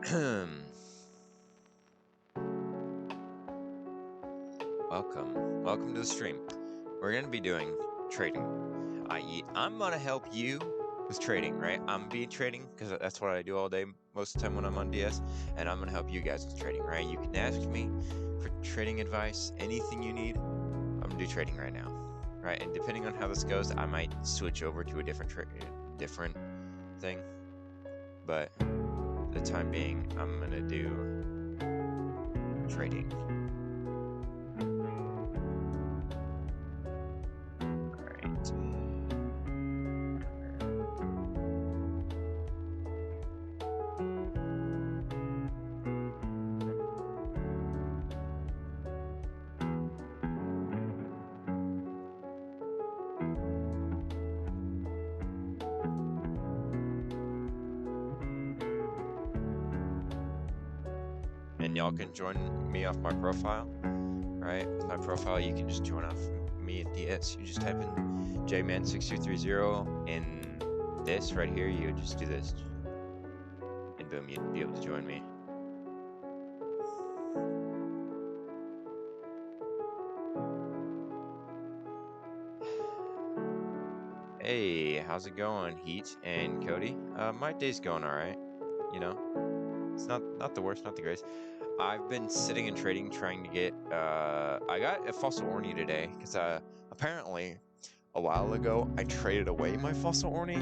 Welcome to the stream. We're gonna be doing trading, i.e., I'm gonna help you with trading, right? I'm be trading because that's what I do all day, most of the time when I'm on DS, and I'm gonna help you guys with trading, right? You can ask me for trading advice, anything you need. I'm gonna do trading right now, right? And depending on how this goes, I might switch over to a different thing, but for the time being, I'm gonna do trading. And y'all can join me off my profile, right? With my profile, you can just join off me at DS. You just type in jman6230 in this right here. You would just do this, and boom, you'd be able to join me. Hey, how's it going, Heat and Cody? My day's going all right. You know, it's not the worst, not the greatest. I've been sitting and trading, trying to get. I got a fossil orny today because apparently a while ago I traded away my fossil orny,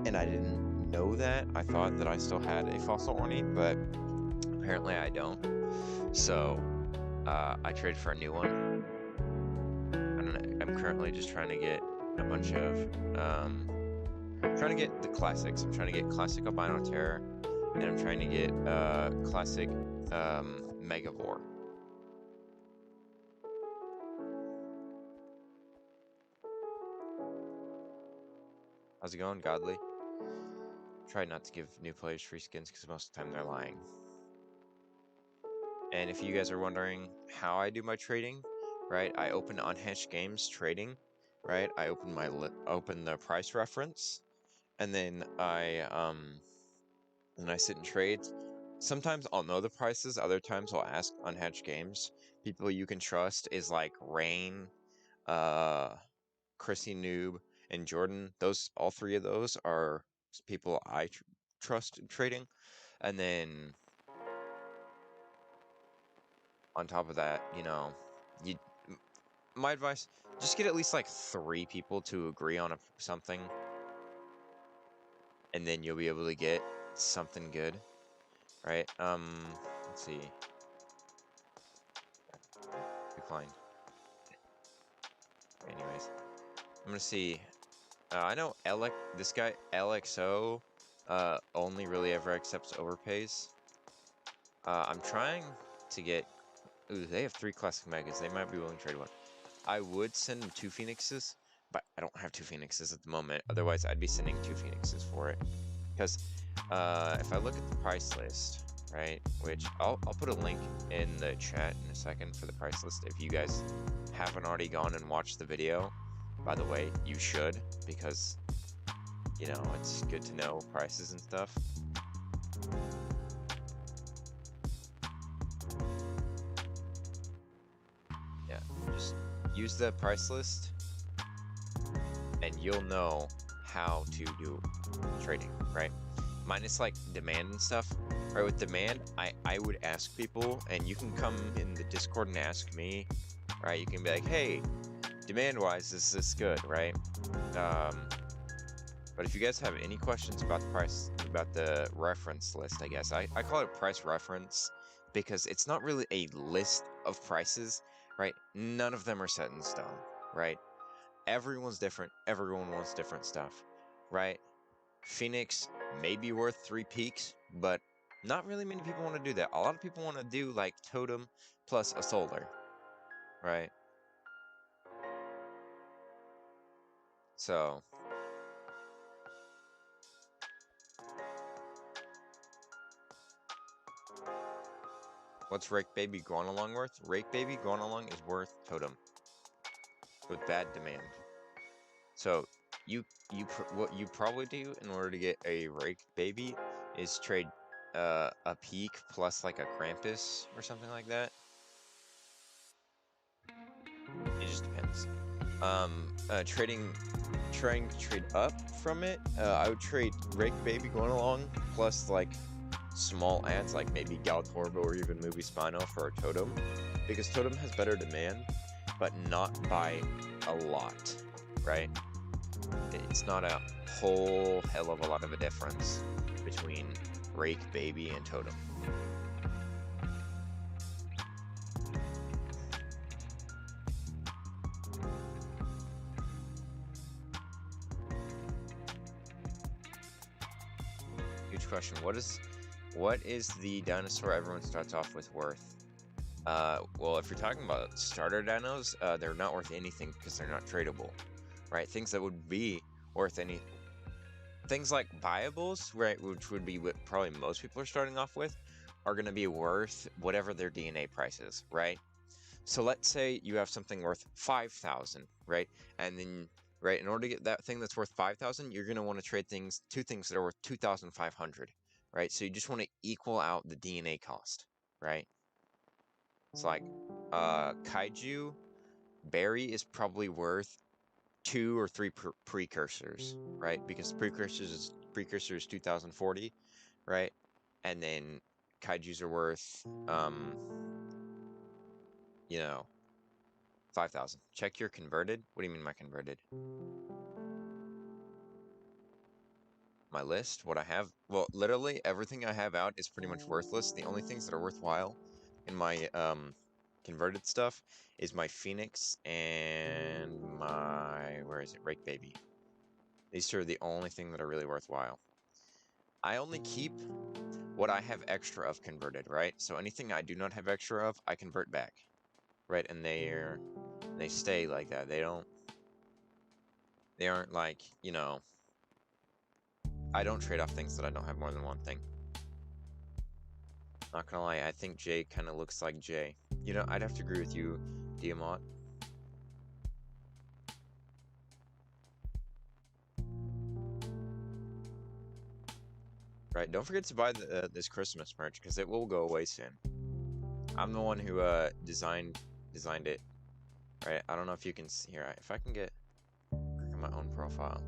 and I didn't know that. I thought that I still had a fossil orny, but apparently I don't. So I traded for a new one. I don't know. I'm currently just trying to get a bunch of trying to get the classics. I'm trying to get classic albino terror, and I'm trying to get classic megavore. How's it going, Godly? Try not to give new players free skins because most of the time they're lying. And if you guys are wondering how I do my trading, right? I open Unhatched Games trading, right? I open the price reference, and then I sit and trade. Sometimes I'll know the prices. Other times I'll ask Unhatched Games. People you can trust is like Rain, Chrissy Noob, and Jordan. All three of those are people I trust in trading. And then on top of that, my advice, just get at least like 3 people to agree on something, and then you'll be able to get something good, right? Let's see. Declined. Anyways, I'm gonna see. I know this guy LXO only really ever accepts overpays. I'm trying to get. Ooh, they have 3 classic megas. They might be willing to trade one. I would send them 2 phoenixes, but I don't have 2 phoenixes at the moment. Otherwise, I'd be sending 2 phoenixes for it. Because if I look at the price list, right, which I'll put a link in the chat in a second for the price list. If you guys haven't already gone and watched the video, by the way, you should, because, it's good to know prices and stuff. Yeah, just use the price list, and you'll know how to do trading, right? Minus like demand and stuff. Right, with demand, I would ask people, and you can come in the Discord and ask me, right? You can be like, hey, demand-wise, is this good, right? But if you guys have any questions about the reference list, I guess I call it price reference because it's not really a list of prices, right? None of them are set in stone, right? Everyone's different. Everyone wants different stuff, right? Phoenix may be worth 3 peaks, but not really many people want to do that. A lot of people want to do like totem plus a solar, right? So what's Rake Baby going along worth? Rake Baby going along is worth totem with bad demand. So what you probably do in order to get a Rake Baby is trade a peak plus like a Krampus or something like that. It just depends. Trying to trade up from it. I would trade Rake Baby going along plus like small ads like maybe Galtorbo or even Movie Spino for a Totem, because Totem has better demand, but not by a lot, right? It's not a whole hell of a lot of a difference between Rake Baby and Totem. Huge question. What is the dinosaur everyone starts off with worth? Well, if you're talking about starter dinos, they're not worth anything because they're not tradable, right? Things that would be worth any, things like buyables, right, which would be what probably most people are starting off with, are going to be worth whatever their DNA price is, right? So let's say you have something worth 5,000, right? And then, right, in order to get that thing that's worth 5,000, you're going to want to trade two things that are worth 2,500, right? So you just want to equal out the DNA cost, right? It's like Kaiju Berry is probably worth 2 or 3 precursors, right? Because precursor is 2040, right? And then Kaijus are worth you know, 5,000. Check your converted. What do you mean my converted? My list, what I have. Well, literally everything I have out is pretty much worthless. The only things that are worthwhile in my converted stuff is my Phoenix and my, where is it? Rake Baby. These two are the only thing that are really worthwhile. I only keep what I have extra of converted, right? So anything I do not have extra of, I convert back, right? And they stay like that. They aren't like, I don't trade off things that I don't have more than one thing. Not gonna lie, I think Jay kind of looks like Jay. I'd have to agree with you, Diamant. Right, don't forget to buy this Christmas merch, because it will go away soon. I'm the one who designed it. Right, I don't know if you can see here. If I can get my own profile.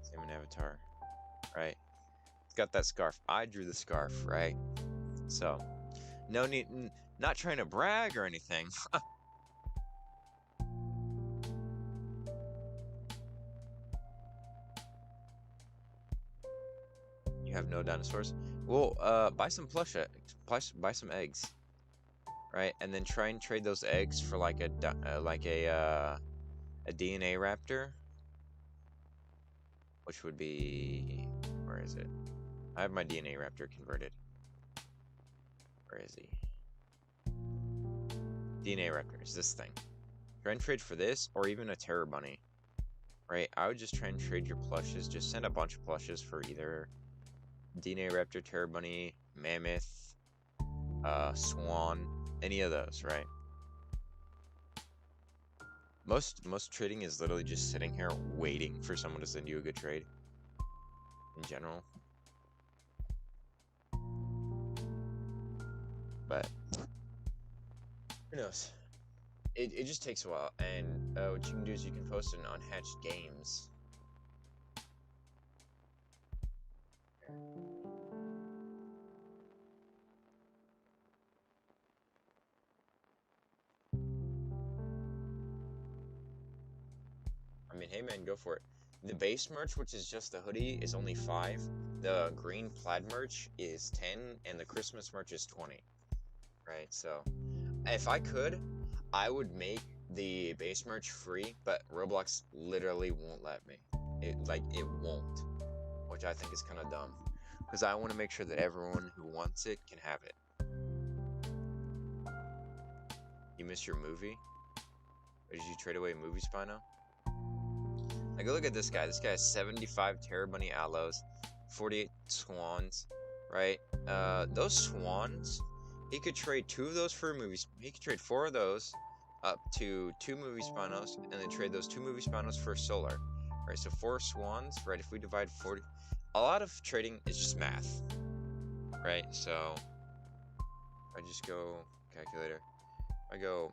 Same an avatar. Right. It's got that scarf. I drew the scarf, right? So, no need, not trying to brag or anything. You have no dinosaurs? Well, buy some buy some eggs. Right? And then try and trade those eggs for like a DNA raptor, which would be, where is it? I have my DNA raptor converted. Where is he? DNA raptor is this thing. Try and trade for this, or even a terror bunny. Right? I would just try and trade your plushes. Just send a bunch of plushes for either DNA raptor, terror bunny, mammoth, swan, any of those, right? Most trading is literally just sitting here waiting for someone to send you a good trade. In general. But who knows? It just takes a while, and what you can do is you can post it in Unhatched Games. I mean, hey man, go for it. The base merch, which is just the hoodie, is only 5. The green plaid merch is 10, and the Christmas merch is 20. Right, so if I could, I would make the base merch free, but Roblox literally won't let me. It won't, which I think is kind of dumb, because I want to make sure that everyone who wants it can have it. You miss your movie? Or did you trade away movie Spino? Like, look at this guy. This guy has 75 Terror Bunny Aloes, 48 Swans, right? Those Swans, he could trade 2 of those for a movie. He could trade 4 of those up to 2 movie Spinos, and then trade those 2 movie Spinos for Solar. Right, so 4 Swans, right? If we divide 40, a lot of trading is just math, right? So I just go calculator. I go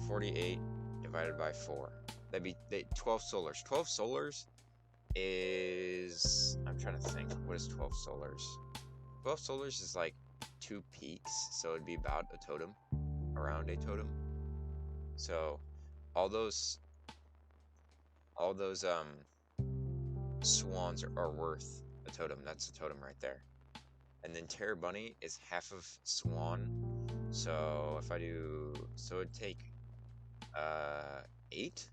48 divided by 4. That'd be 12 solars. 12 solars is, I'm trying to think, what is 12 solars? 12 solars is like 2 peaks, so it'd be about a totem, around a totem. So all those swans are worth a totem. That's a totem right there. And then Terror Bunny is half of swan. So if I do, so it'd take 8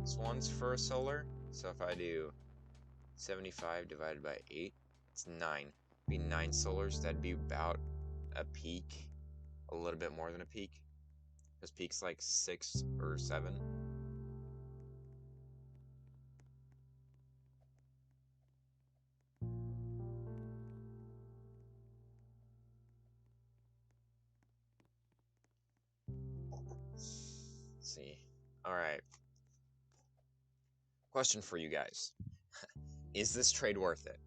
swans for a solar. So if I do 75 divided by 8, it's 9. It'd be 9 solars. That'd be about a peak, a little bit more than a peak. Because peak's like 6 or 7. Let's see. Alright. Question for you guys. Is this trade worth it?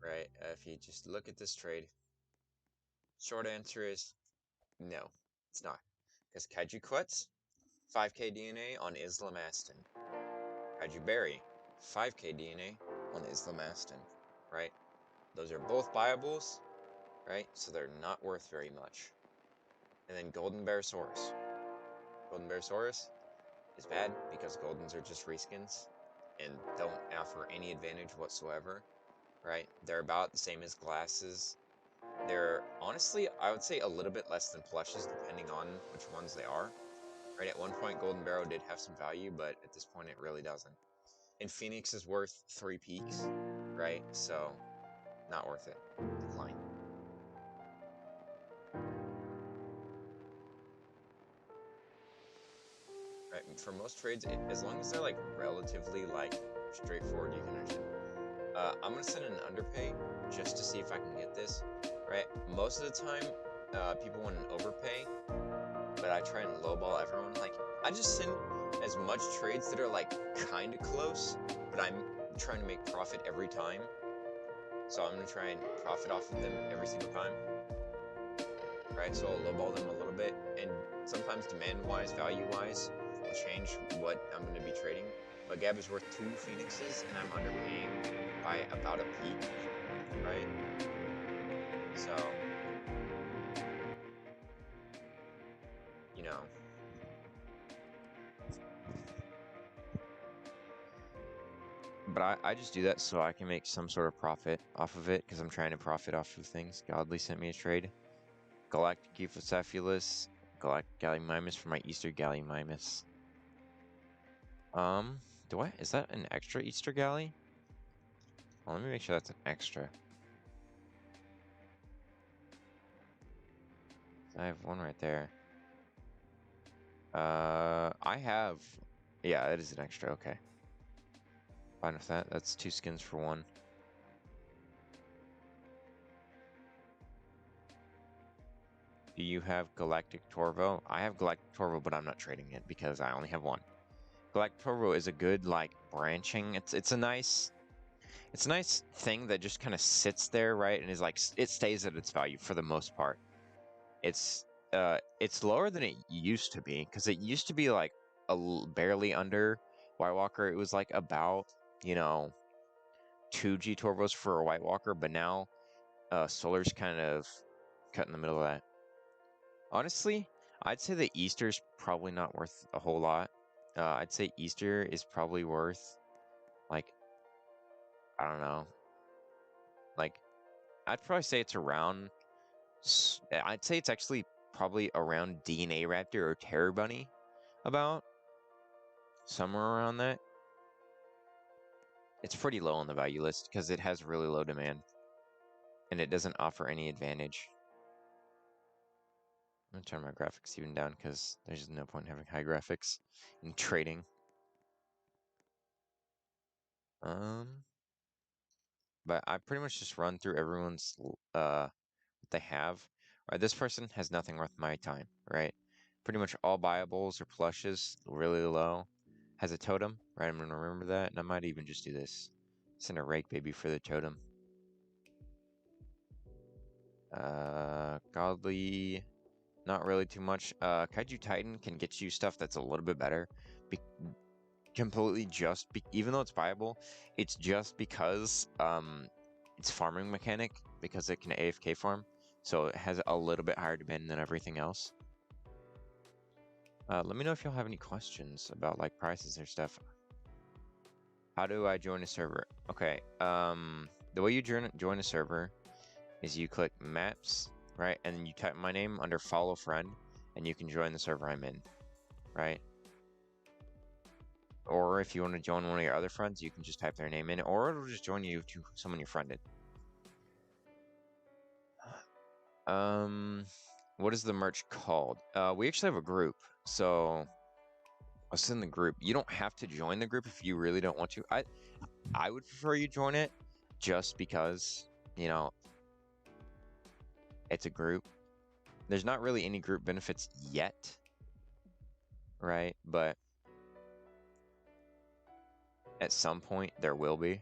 Right? If you just look at this trade, short answer is no, it's not. Because Kaiju Quetz, 5k DNA on Islam Aston. Kaiju Berry, 5k DNA on Islam Aston. Right? Those are both buyables, right? So they're not worth very much. And then Golden Barosaurus. Golden Barosaurus is bad because Goldens are just reskins and don't offer any advantage whatsoever, right? They're about the same as glasses. They're honestly, I would say a little bit less than plushes depending on which ones they are. Right, at one point Golden Barrow did have some value, but at this point it really doesn't. And Phoenix is worth 3 peaks, right? So, not worth it. Decline. Right, for most trades, as long as they're like relatively like straightforward, you can understand. I'm gonna send an underpay just to see if I can get this. Right, most of the time, people want an overpay, but I try and lowball everyone. Like, I just send as much trades that are like kind of close, but I'm trying to make profit every time. So I'm gonna try and profit off of them every single time. Right, so I'll lowball them a little bit, and sometimes demand-wise, value-wise, will change what I'm gonna be trading. But Gab is worth 2 Phoenixes, and I'm underpaying by about a peak, right? So, you know, but I just do that so I can make some sort of profit off of it, because I'm trying to profit off of things. Godly sent me a trade. Galactic Euphalocephalus, Galactic Gallimimus for my Easter Gallimimus. Is that an extra Easter Galley? Well, let me make sure that's an extra. I have one right there. I have, yeah, it is an extra, okay. Fine with that, that's 2 skins for 1. Do you have Galactic Torvo? I have Galactic Torvo, but I'm not trading it because I only have 1. Galactic Torvo is a good, like, branching, it's a nice thing that just kind of sits there, right, and is like, it stays at its value for the most part. It's lower than it used to be, because it used to be like barely under White Walker. It was like about, 2 G turbos for a White Walker, but now Solar's kind of cut in the middle of that. Honestly, I'd say the Easter's probably not worth a whole lot. I'd say Easter is probably worth, like, I don't know, like, I'd probably say it's around, I'd say it's actually probably around DNA Raptor or Terror Bunny, about somewhere around that. It's pretty low on the value list because it has really low demand and it doesn't offer any advantage. I'm gonna turn my graphics even down because there's no point in having high graphics in trading. But I pretty much just run through everyone's what they have. Right, this person has nothing worth my time, right? Pretty much all buyables or plushes, really low. has a totem, right? I'm gonna remember that, and I might even just do this. Send a rake baby for the totem. Godly, not really too much. Kaiju Titan can get you stuff that's a little bit better. Completely even though it's viable, it's just because it's farming mechanic, because it can AFK farm, so it has a little bit higher demand than everything else. Let me know if y'all have any questions about like prices or stuff. How do I join a server? Okay, the way you join a server is you click maps, right, and then you type my name under follow friend, and you can join the server I'm in, right? Or if you want to join one of your other friends, you can just type their name in, or it'll just join you to someone you friended. What is the merch called? We actually have a group, so I'll send the group. You don't have to join the group if you really don't want to. I would prefer you join it, just because, you know, it's a group. There's not really any group benefits yet, right? But at some point there will be.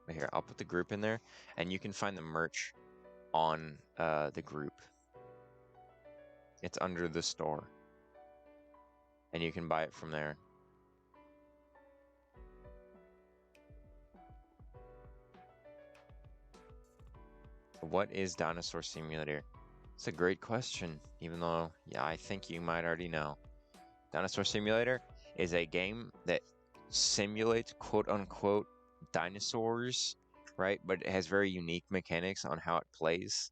But here, I'll put the group in there, and you can find the merch on the group. It's under the store, and you can buy it from there. What is Dinosaur Simulator? It's a great question, even though, yeah, I think you might already know. Dinosaur Simulator is a game that simulates quote-unquote dinosaurs, right? But it has very unique mechanics on how it plays.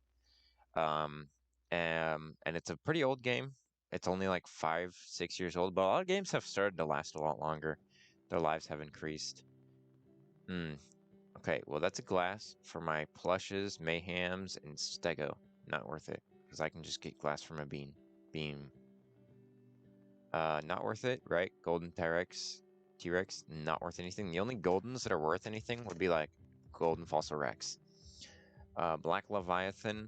And it's a pretty old game. It's only like 5-6 years old, but a lot of games have started to last a lot longer. Their lives have increased. Okay, well that's a glass for my plushes, mayhems, and stego. Not worth it, because I can just get glass from a beam. Not worth it, right? Golden T-Rex, not worth anything. The only goldens that are worth anything would be like golden fossil Rex. Black Leviathan,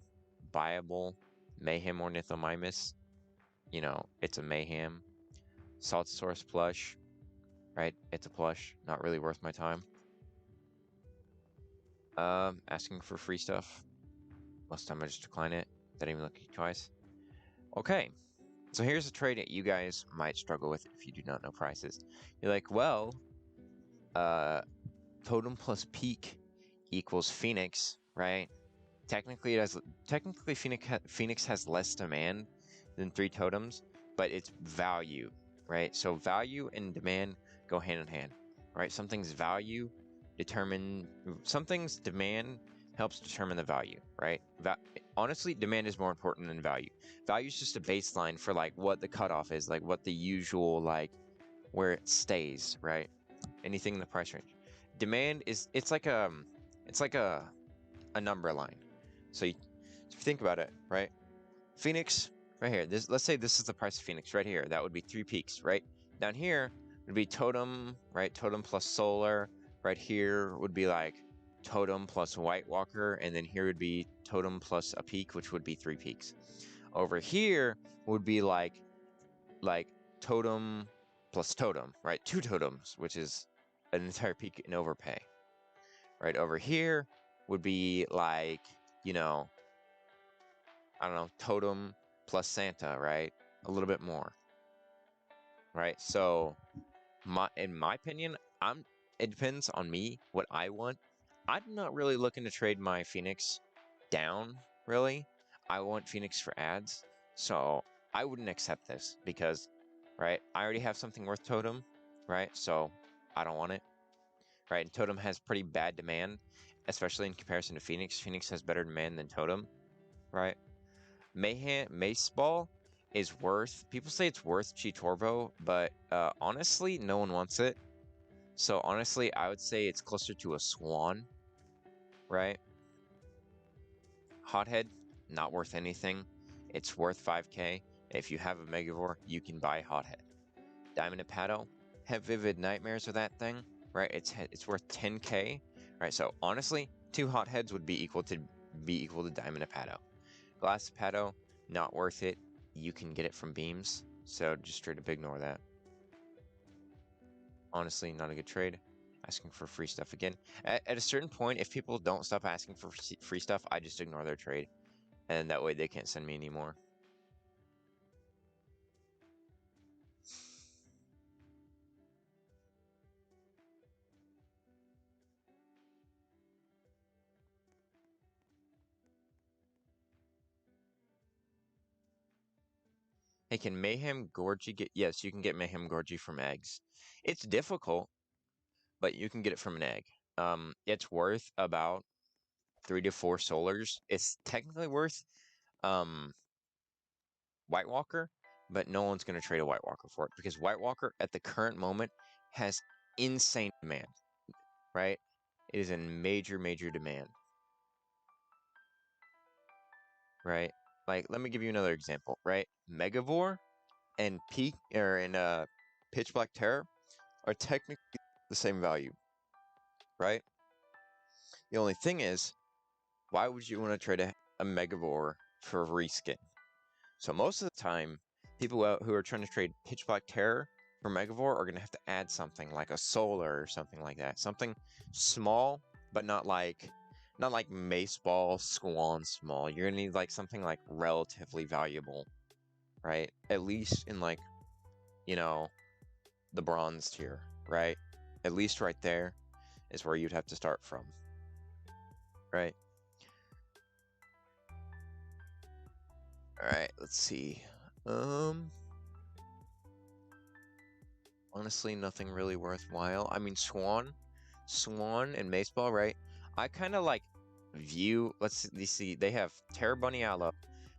viable. Mayhem Ornithomimus, you know, it's a mayhem. Salt Source plush, right? It's a plush, not really worth my time. Asking for free stuff. Most of the time I just decline it. Didn't even look twice. Okay, so here's a trade that you guys might struggle with if you do not know prices. You're like, well, totem plus peak equals Phoenix, right? Technically, Phoenix has less demand than 3 totems, but it's value, right? So value and demand go hand in hand, right? Something's demand helps determine the value, right? Honestly, demand is more important than value. Value is just a baseline for like what the cutoff is, like what the usual, like where it stays, right? Anything in the price range. Demand is, it's like a number line. So if you think about it, right? Phoenix, right here. Let's say this is the price of Phoenix right here. That would be 3 peaks, right? Down here would be totem, right? Totem plus solar. Right here would be like totem plus White Walker, and then here would be totem plus a peak, which would be 3 peaks. Over here would be like totem plus totem, right? 2 totems, which is an entire peak in overpay. Right over here would be like, you know, I don't know, totem plus Santa, right? A little bit more, right? So, in my opinion, it depends on me what I want. I'm not really looking to trade my Phoenix down, really. I want Phoenix for ads, so I wouldn't accept this because, right? I already have something worth totem, right? So I don't want it, right? And totem has pretty bad demand, especially in comparison to Phoenix. Phoenix has better demand than totem, right? Mace Ball is worth, people say it's worth Chi Torvo, but honestly, no one wants it. So honestly, I would say it's closer to a Swan, right? Hothead, not worth anything. It's worth 5k. If you have a Megavore, you can buy Hothead. Diamond Apado, have vivid nightmares with that thing, right? It's worth 10k, right? So honestly, 2 Hotheads would be equal to Diamond Apado. Glass Apado, not worth it. You can get it from beams. So just straight up ignore that. Honestly, not a good trade. Asking for free stuff again. At a certain point, if people don't stop asking for free stuff, I just ignore their trade. And that way they can't send me anymore. Hey, can Mayhem Gorgie get... Yes, you can get Mayhem Gorgie from eggs. It's difficult, but you can get it from an egg. It's worth about 3 to 4 solars. It's technically worth White Walker, but no one's going to trade a White Walker for it because White Walker at the current moment has insane demand, right? It is in major, major demand, right? Like, let me give you another example, right? Megavore and Pitch Black Terror are technically the same value, right? The only thing is, why would you want to trade a Megavore for a reskin? So most of the time, people who are trying to trade Pitch Black Terror for Megavore are going to have to add something like a Solar or something like that. Something small, but not like Mace Ball, Swan small. You're going to need like something like relatively valuable, right? At least in like, you know, the bronze tier, right? At least right there is where you'd have to start from, right? All right, let's see. Honestly, nothing really worthwhile. I mean, Swan and Maceball, right? I kind of like view. Let's see. They have Terra Bunny Aloe,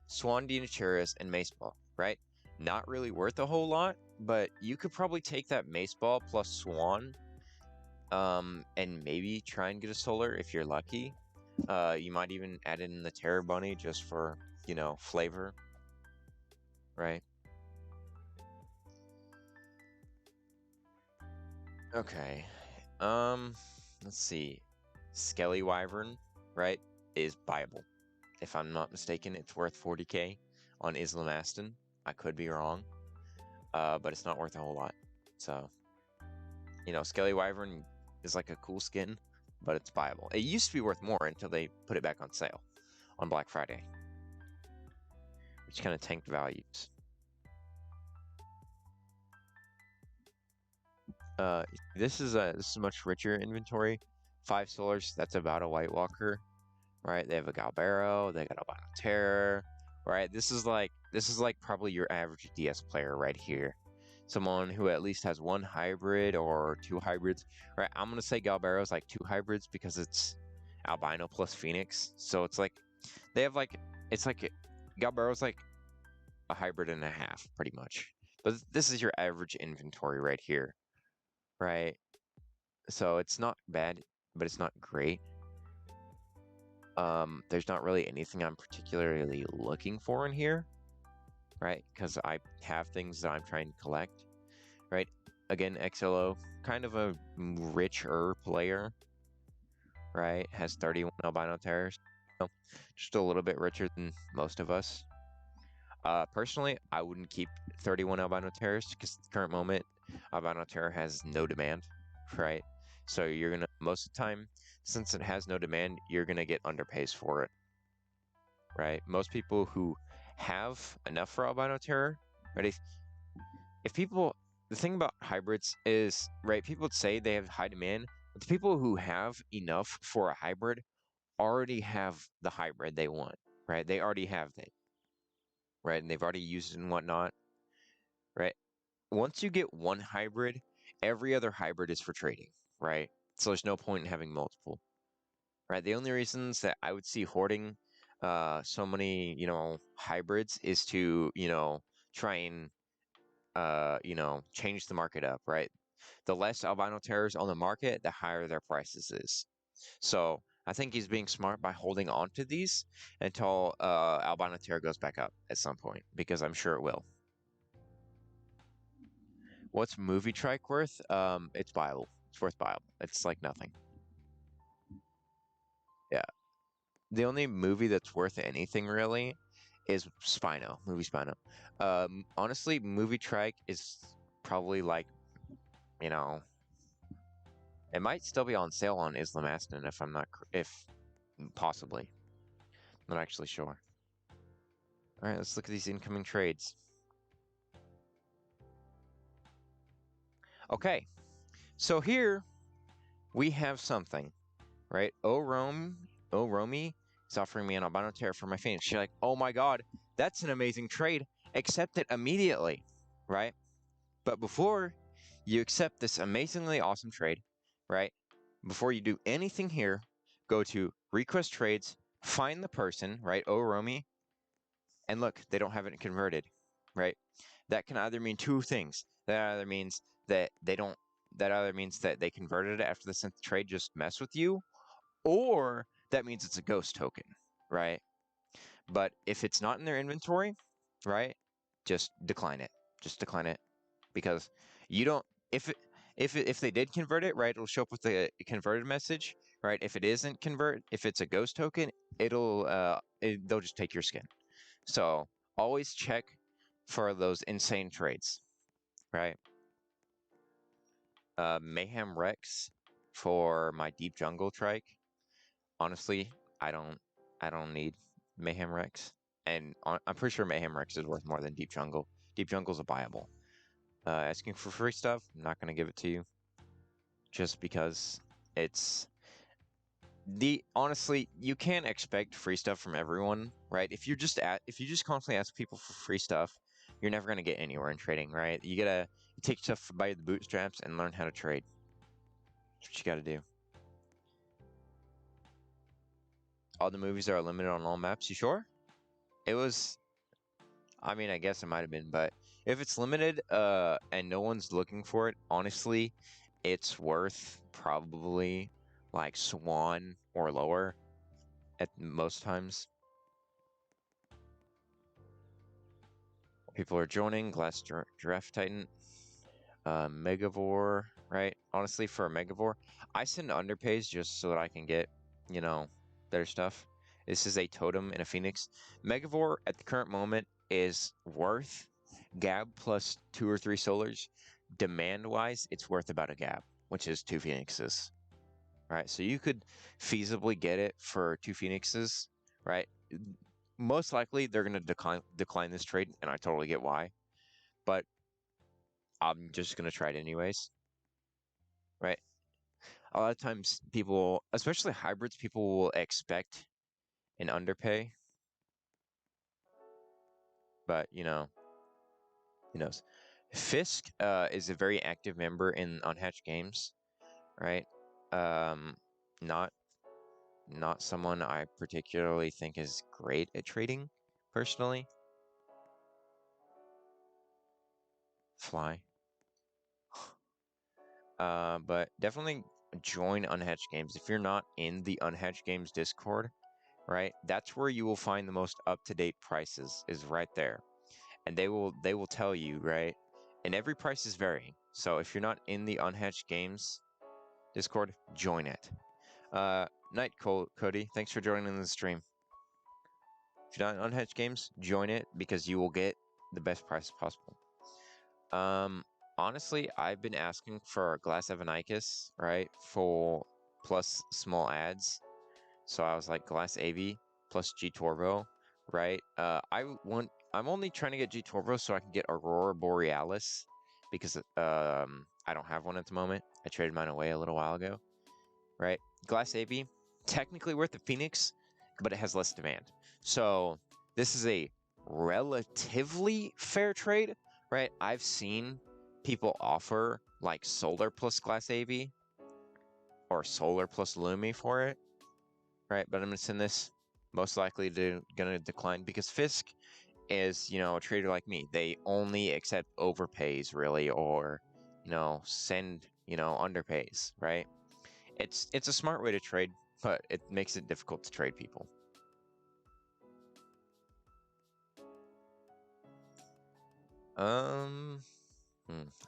Swan Dinosaurus, and Maceball, right? Not really worth a whole lot, but you could probably take that Maceball plus Swan, and maybe try and get a Solar if you're lucky. You might even add in the Terra Bunny just for, flavor, right? Okay. Let's see. Skelly Wyvern, right, is buyable. If I'm not mistaken, it's worth 40k on Islam Aston. I could be wrong, but it's not worth a whole lot. So, Skelly Wyvern is like a cool skin, but it's buyable. It used to be worth more until they put it back on sale on Black Friday, which kind of tanked values. This is a much richer inventory. 5 solars, that's about a White Walker, right? They have a Galbero, they got a Albino Terror, right? This is like probably your average DS player right here. Someone who at least has 1 hybrid or 2 hybrids, right? I'm gonna say Galbero is like 2 hybrids because it's Albino plus Phoenix. So it's like they have like Galbero's like a hybrid and a half, pretty much. But this is your average inventory right here, right? So it's not bad, but it's not great. There's not really anything I'm particularly looking for in here, right? Because I have things that I'm trying to collect, right? Again, XLO, kind of a richer player, right? Has 31 albino terrors, just a little bit richer than most of us. Personally, I wouldn't keep 31 albino terrors because at the current moment, albino terror has no demand, right? So you're gonna, most of the time, since it has no demand, you're gonna get underpays for it, right? Most people who have enough for albino terror, right? If people, the thing about hybrids is, right, people would say they have high demand, but the people who have enough for a hybrid already have the hybrid they want, right? They already have it, right? And they've already used it and whatnot, right? Once you get 1 hybrid, every other hybrid is for trading, right? So there's no point in having multiple, right? The only reasons that I would see hoarding so many, hybrids is to, try and change the market up, right? The less albino terrors on the market, the higher their prices is. So I think he's being smart by holding on to these until albino terror goes back up at some point, because I'm sure it will. What's movie trike worth? It's buyable. It's worth buyable. It's like nothing. Yeah. The only movie that's worth anything really is Spino, movie Spino. Honestly, movie trike is probably like, you know, it might still be on sale on Islam Aston if I'm not, if possibly. Not actually sure. All right, let's look at these incoming trades. Okay, so here we have something, right? Oh Romy is offering me an albino terror for my Phoenix. She's like, oh my god, that's an amazing trade. Accept it immediately, right? But before you accept this amazingly awesome trade, right? Before you do anything here, go to request trades, find the person, right? Oh Romy, and look, they don't have it converted, right? That can either mean two things. That either means that they don't. That either means that they converted it after the sent trade, just mess with you, or that means it's a ghost token, right? But if it's not in their inventory, right, just decline it. Just decline it because you don't. If they did convert it, right, it'll show up with the converted message, right? If it isn't convert, if it's a ghost token, they'll just take your skin. So always check for those insane trades, right? Mayhem Rex for my Deep Jungle trike. Honestly, I don't need Mayhem Rex, and I'm pretty sure Mayhem Rex is worth more than Deep Jungle. Deep Jungle's a buyable. Asking for free stuff, I'm not gonna give it to you, just because it's honestly, you can't expect free stuff from everyone, right? If you just constantly ask people for free stuff, you're never gonna get anywhere in trading, right? You take stuff by the bootstraps and learn how to trade. That's what you gotta do. All the movies are limited on all maps. You sure? It was. I mean, I guess it might have been, but if it's limited, and no one's looking for it, honestly, it's worth probably like Swan or lower at most times. People are joining. Glass Giraffe Titan. Megavore, right? Honestly, for a Megavore, I send underpays just so that I can get, better stuff. This is a totem and a phoenix. Megavore at the current moment is worth Gab plus 2 or 3 solars. Demand-wise, it's worth about a Gab, which is 2 phoenixes. Right, so you could feasibly get it for 2 phoenixes, right? Most likely they're going to decline this trade, and I totally get why. But I'm just going to try it anyways, right? A lot of times people, especially hybrids, people will expect an underpay, but who knows? Fisk is a very active member in Unhatched Games, right? Not someone I particularly think is great at trading, personally. Fly. But definitely join Unhatched Games. If you're not in the Unhatched Games Discord, right, that's where you will find the most up-to-date prices, is right there. And they will tell you, right? And every price is varying. So if you're not in the Unhatched Games Discord, join it. Night Cody, thanks for joining the stream. If you're not in Unhatched Games, join it because you will get the best price possible. Honestly, I've been asking for Glass Evanicus, right, for plus small ads. So I was like Glass AV plus G Torvo, right? I'm only trying to get G Torvo so I can get Aurora Borealis because I don't have one at the moment. I traded mine away a little while ago, right? Glass AV, technically worth the Phoenix, but it has less demand. So this is a relatively fair trade, right? I've seen people offer like Solar plus Glass AV or Solar plus Lumi for it, right? But I'm going to send this most likely going to decline because Fisk is, a trader like me. They only accept overpays, really, or, send, underpays, right? It's a smart way to trade, but it makes it difficult to trade people.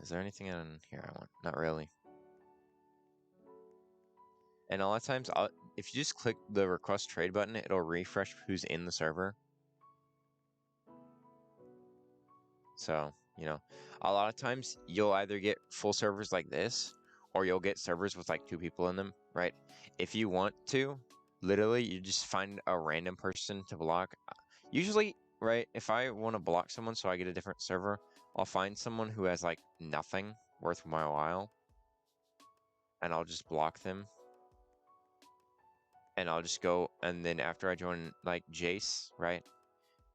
Is there anything in here I want? Not really. And a lot of times, if you just click the request trade button, it'll refresh who's in the server. So, a lot of times you'll either get full servers like this, or you'll get servers with like 2 people in them, right? If you want to, literally, you just find a random person to block. Usually, right, if I want to block someone so I get a different server, I'll find someone who has like nothing worth my while, and I'll just block them. And I'll just go, and then after I join like Jace, right?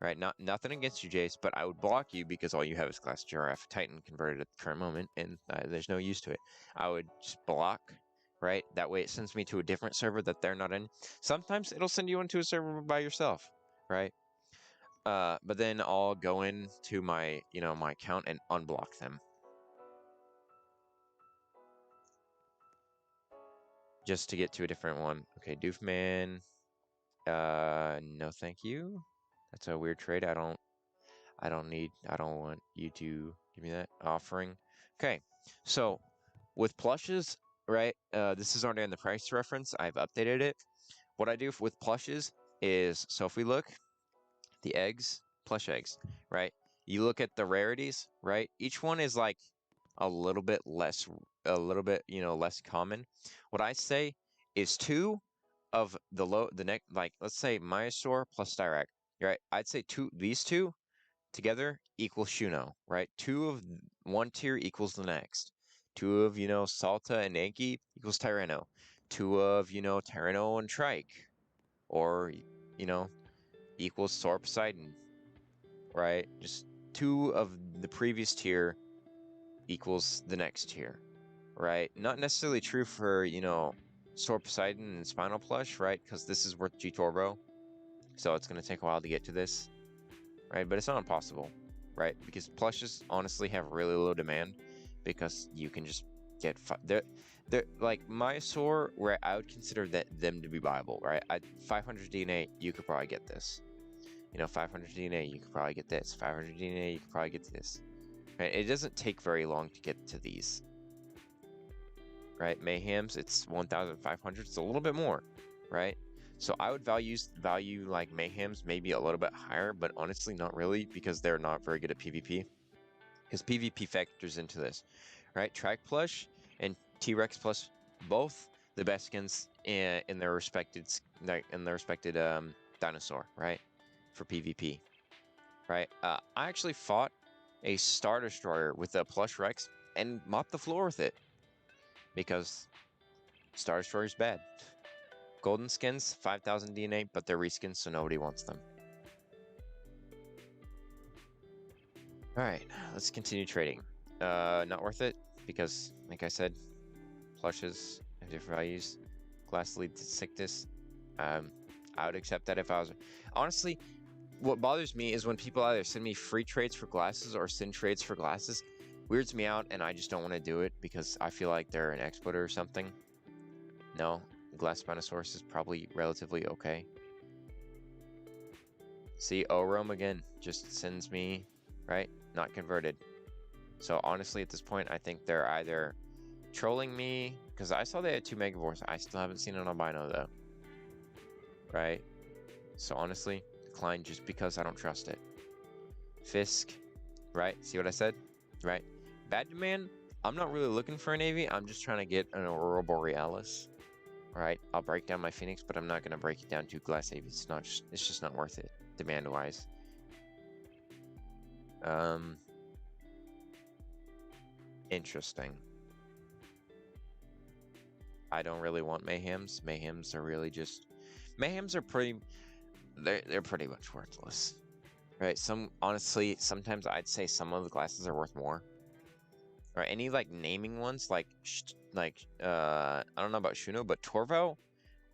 Right, nothing against you, Jace, but I would block you because all you have is Glass Giraffe Titan converted at the current moment, and there's no use to it. I would just block, right? That way it sends me to a different server that they're not in. Sometimes it'll send you into a server by yourself, right? But then I'll go into my, my account and unblock them. Just to get to a different one. Okay, Doofman. No thank you. That's a weird trade. I don't want you to give me that offering. Okay, so with plushes, right? This is already on the price reference. I've updated it. What I do with plushes is, so if we look, the eggs, plush eggs, right? You look at the rarities, right? Each one is like a little bit less, less common. What I say is 2 of the next, like, let's say Myosaur plus Styrac, right? I'd say these two together equals Shuno, right? 2 of one tier equals the next. 2 of, Salta and Anki equals Tyranno. 2 of, Tyranno and Trike. Or, equals Sor Poseidon, right? Just 2 of the previous tier equals the next tier, right? Not necessarily true for, Sor Poseidon and Spinal Plush, right? Because this is worth G Turbo. So it's going to take a while to get to this, right? But it's not impossible, right? Because plushes honestly have really low demand because you can just get they're like Myosaur, where I would consider them to be viable, right? 500 DNA, you could probably get this. 500 DNA, you could probably get this. 500 DNA, you could probably get this. Right? It doesn't take very long to get to these. Right? Mayhems, it's 1,500. It's a little bit more, right? So I would value like Mayhems maybe a little bit higher, but honestly not really, because they're not very good at PvP. Because PvP factors into this, right? Track Plush and T-Rex Plus, both the best skins in their respected dinosaur, right? For PvP, right? I actually fought a Star Destroyer with a Plush Rex and mopped the floor with it because Star Destroyer's bad. Golden skins, 5,000 DNA, but they're reskins, so nobody wants them. Alright, let's continue trading. Not worth it, because, like I said, plushes have different values. Glass leads to sickness. I would accept that if I was... Honestly, what bothers me is when people either send me free trades for glasses or send trades for glasses. Weirds me out, and I just don't want to do it because I feel like they're an exploiter or something. No, Glass Spinosaurus is probably relatively okay. See, Orom again just sends me, right? Not converted. So honestly, at this point, I think they're either trolling me, because I saw they had 2 Megavores. I still haven't seen an albino though. Right? So honestly, decline just because I don't trust it. Fisk, right? See what I said? Right? Bad demand, I'm not really looking for an AV. I'm just trying to get an Aurora Borealis. Right? I'll break down my Phoenix, but I'm not going to break it down to Glass AV. It's just not worth it, demand-wise. Interesting. I don't really want Mayhems. Mayhems are really just... Mayhems are pretty... They're pretty much worthless. Right? Honestly, sometimes I'd say some of the glasses are worth more. Right? Any, like, naming ones, like, I don't know about Shuno, but Torvo,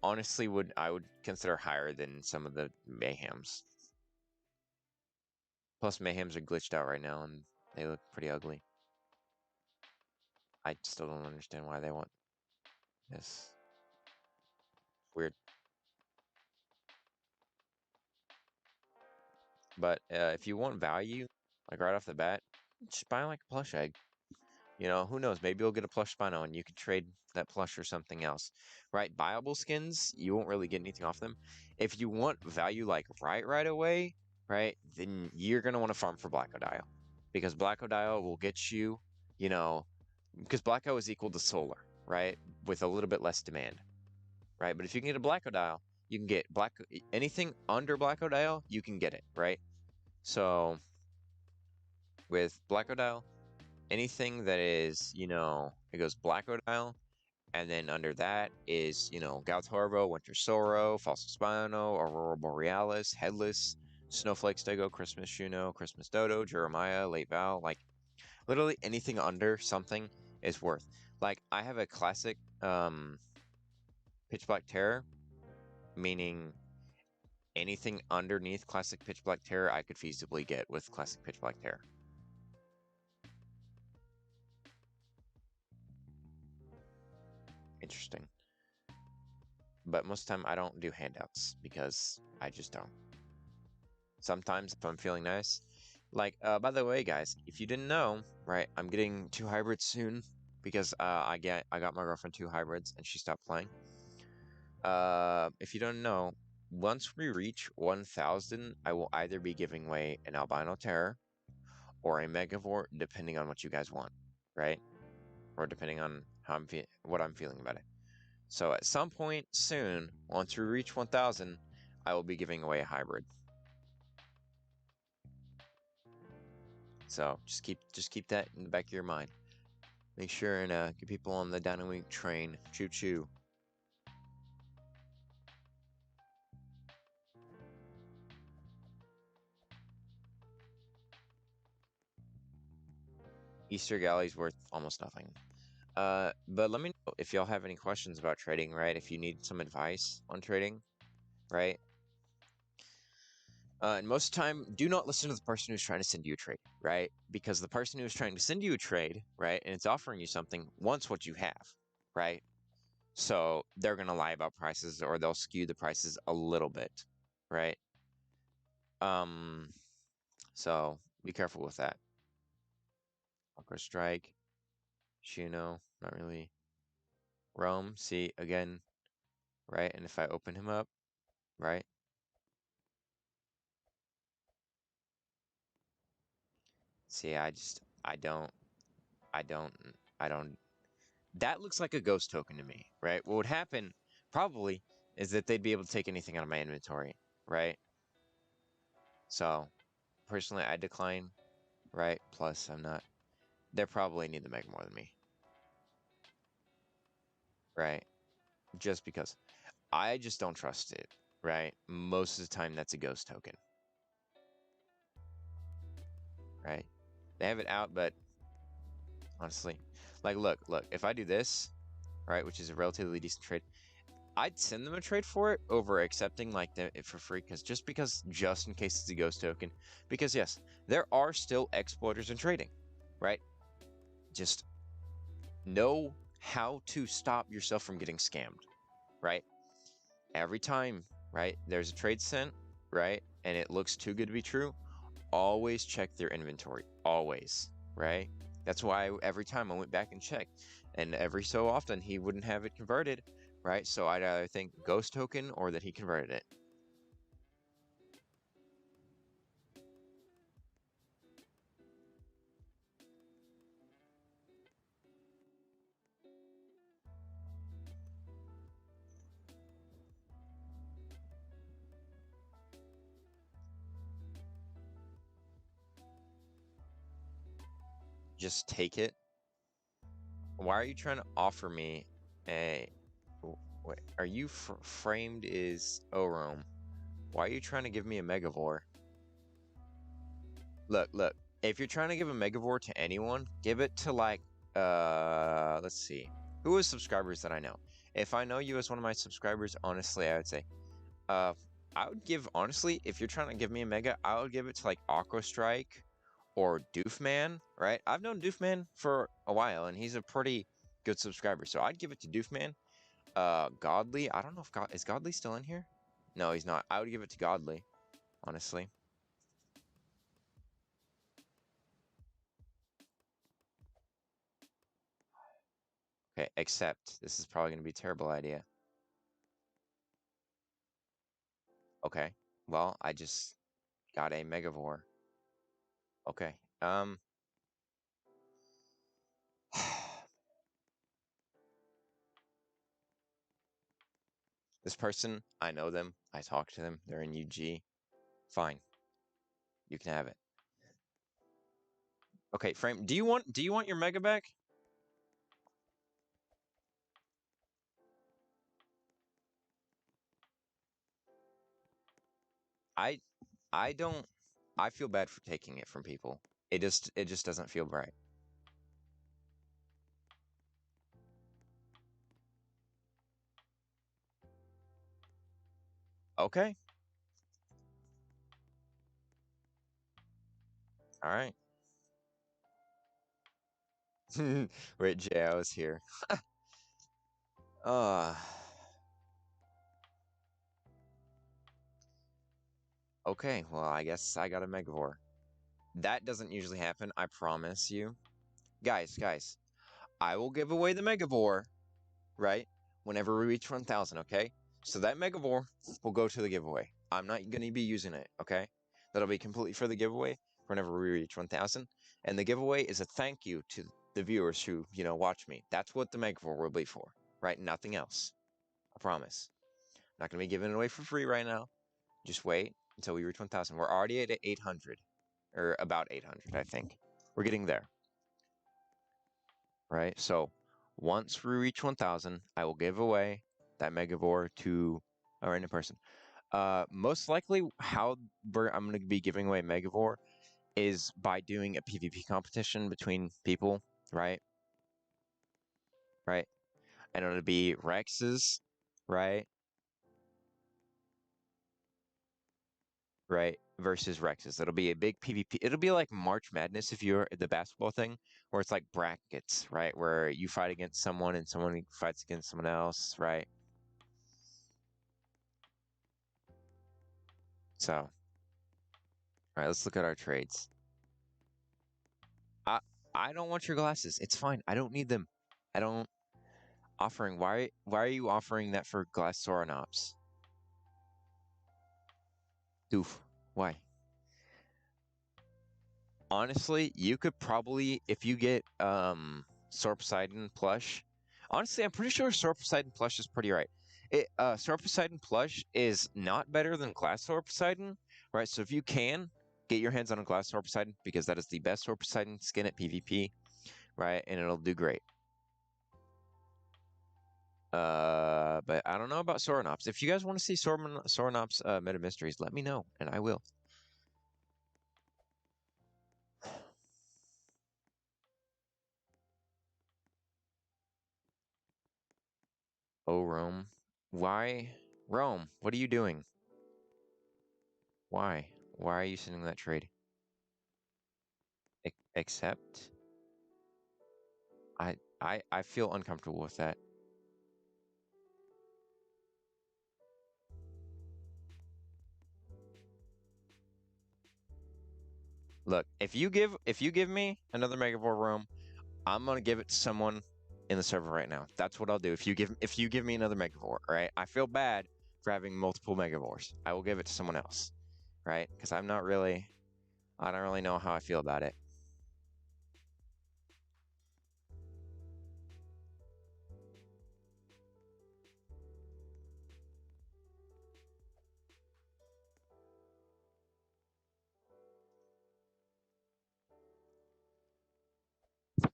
honestly, I would consider higher than some of the Mayhems. Plus, Mayhems are glitched out right now, and they look pretty ugly. I still don't understand why they want this. Weird. But if you want value, like right off the bat, just buy like a plush egg. Who knows? Maybe you'll get a plush Spino and you can trade that plush or something else. Right? Buyable skins, you won't really get anything off them. If you want value like right away, right, then you're going to want to farm for Black Odile. because Blackodile will get you, you know, because Blacko is equal to Solar, right? With a little bit less demand, right? But if you can get a Blackodile, you can get anything under Blackodile, you can get it, right? So with Blackodile, anything that is, it goes Blackodile, and then under that is, Galtorbo, Winter Sorrow, Fossil Spino, Aurora Borealis, Headless, Snowflake Stego, Christmas Juno, Christmas Dodo, Jeremiah, Late Val, like literally anything under something is worth. Like I have a classic Pitch Black Terror, meaning anything underneath classic Pitch Black Terror I could feasibly get with classic Pitch Black Terror. Interesting. But most of the time I don't do handouts because I just don't. Sometimes if I'm feeling nice. Like, by the way, guys, if you didn't know, right, I'm getting 2 hybrids soon because I got my girlfriend 2 hybrids and she stopped playing. If you don't know, once we reach 1,000, I will either be giving away an albino terror or a megavore, depending on what you guys want, right? Or depending on how what I'm feeling about it. So at some point soon, once we reach 1,000, I will be giving away a hybrid. So just keep that in the back of your mind. Make sure and get people on the Dino Week train. Choo choo. Easter Galley's worth almost nothing. But let me know if y'all have any questions about trading, right? If you need some advice on trading, right? And most of the time, do not listen to the person who's trying to send you a trade, right? Because the person who's trying to send you a trade, right, and it's offering you something, wants what you have, right? So they're going to lie about prices or they'll skew the prices a little bit, right? So be careful with that. Aqua Strike, Shuno, not really. Rome, see, again, right? And if I open him up, right? See, I don't, I don't, I don't. That looks like a ghost token to me, right? What would happen, probably, is that they'd be able to take anything out of my inventory, right? So, personally, I decline, right? Plus, I'm not, they probably need the Mega more than me, right? Just because. I just don't trust it, right? Most of the time, that's a ghost token, right? They have it out, but honestly, like, look, if I do this, right, which is a relatively decent trade, I'd send them a trade for it over accepting like it for free, just in case it's a ghost token. Because yes, there are still exploiters in trading, right? Just know how to stop yourself from getting scammed, right? Every time, right, there's a trade sent, right, and it looks too good to be true, always check their inventory, always, right? That's why every time I went back and checked, and every so often he wouldn't have it converted, right? So I'd either think ghost token or that he converted it. Just take it. Why are you trying to offer me a... Wait, are you framed is Orome? Why are you trying to give me a Megavore? Look. If you're trying to give a Megavore to anyone, give it to like, let's see. Who is subscribers that I know? If I know you as one of my subscribers, honestly, I would say, uh, I would give, honestly, if you're trying to give me a Mega, I would give it to like Aqua Strike or Doofman, right? I've known Doofman for a while, and he's a pretty good subscriber, so I'd give it to Doofman. Godly, I don't know if is Godly still in here? No, he's not. I would give it to Godly, honestly. Okay, except this is probably going to be a terrible idea. Okay, well, I just got a Megavore. Okay, This person, I know them. I talk to them. They're in UG. Fine, you can have it. Okay, Frame. Do you want your mega back? I I don't. I feel bad for taking it from people. It just doesn't feel right. Okay. All right. Wait, Jay, I was here. Uh okay, well, I guess I got a Megavore. That doesn't usually happen, I promise you. Guys, I will give away the Megavore, right? Whenever we reach 1,000, okay? So that Megavore will go to the giveaway. I'm not going to be using it, okay? That'll be completely for the giveaway whenever we reach 1,000. And the giveaway is a thank you to the viewers who, watch me. That's what the Megavore will be for, right? Nothing else. I promise. Not going to be giving it away for free right now. Just wait until we reach 1,000. We're already at 800, or about 800, I think. We're getting there, right? So once we reach 1,000, I will give away that Megavore to a random person. Most likely, how I'm going to be giving away Megavore is by doing a PvP competition between people, right? Right? And it'll be Rex's, right? Right, versus Rex's. It'll be a big PvP. It'll be like March Madness if you're the basketball thing, where it's like brackets, right? Where you fight against someone and someone fights against someone else, right? So, all right, let's look at our trades. I I don't want your glasses. It's fine. I don't need them. I don't offering. Why are you offering that for glass Soranops? Doof. Why? Honestly, you could probably, if you get Sword Poseidon plush. Honestly, I'm pretty sure Sword Poseidon plush is pretty right. Sword Poseidon plush is not better than Glass Sword Poseidon, right? So if you can get your hands on a Glass Sword Poseidon, because that is the best Sword Poseidon skin at PvP, right? And it'll do great. But I don't know about Soranops. If you guys want to see Soranops meta mysteries, let me know, and I will. Oh, Rome. Why? Rome, what are you doing? Why? Why are you sending that trade? Except, I feel uncomfortable with that. Look, if you give me another Megavore room, I'm gonna give it to someone in the server right now. That's what I'll do. If you give me another Megavore, right? I feel bad for having multiple Megavores. I will give it to someone else, right? Because I don't really know how I feel about it.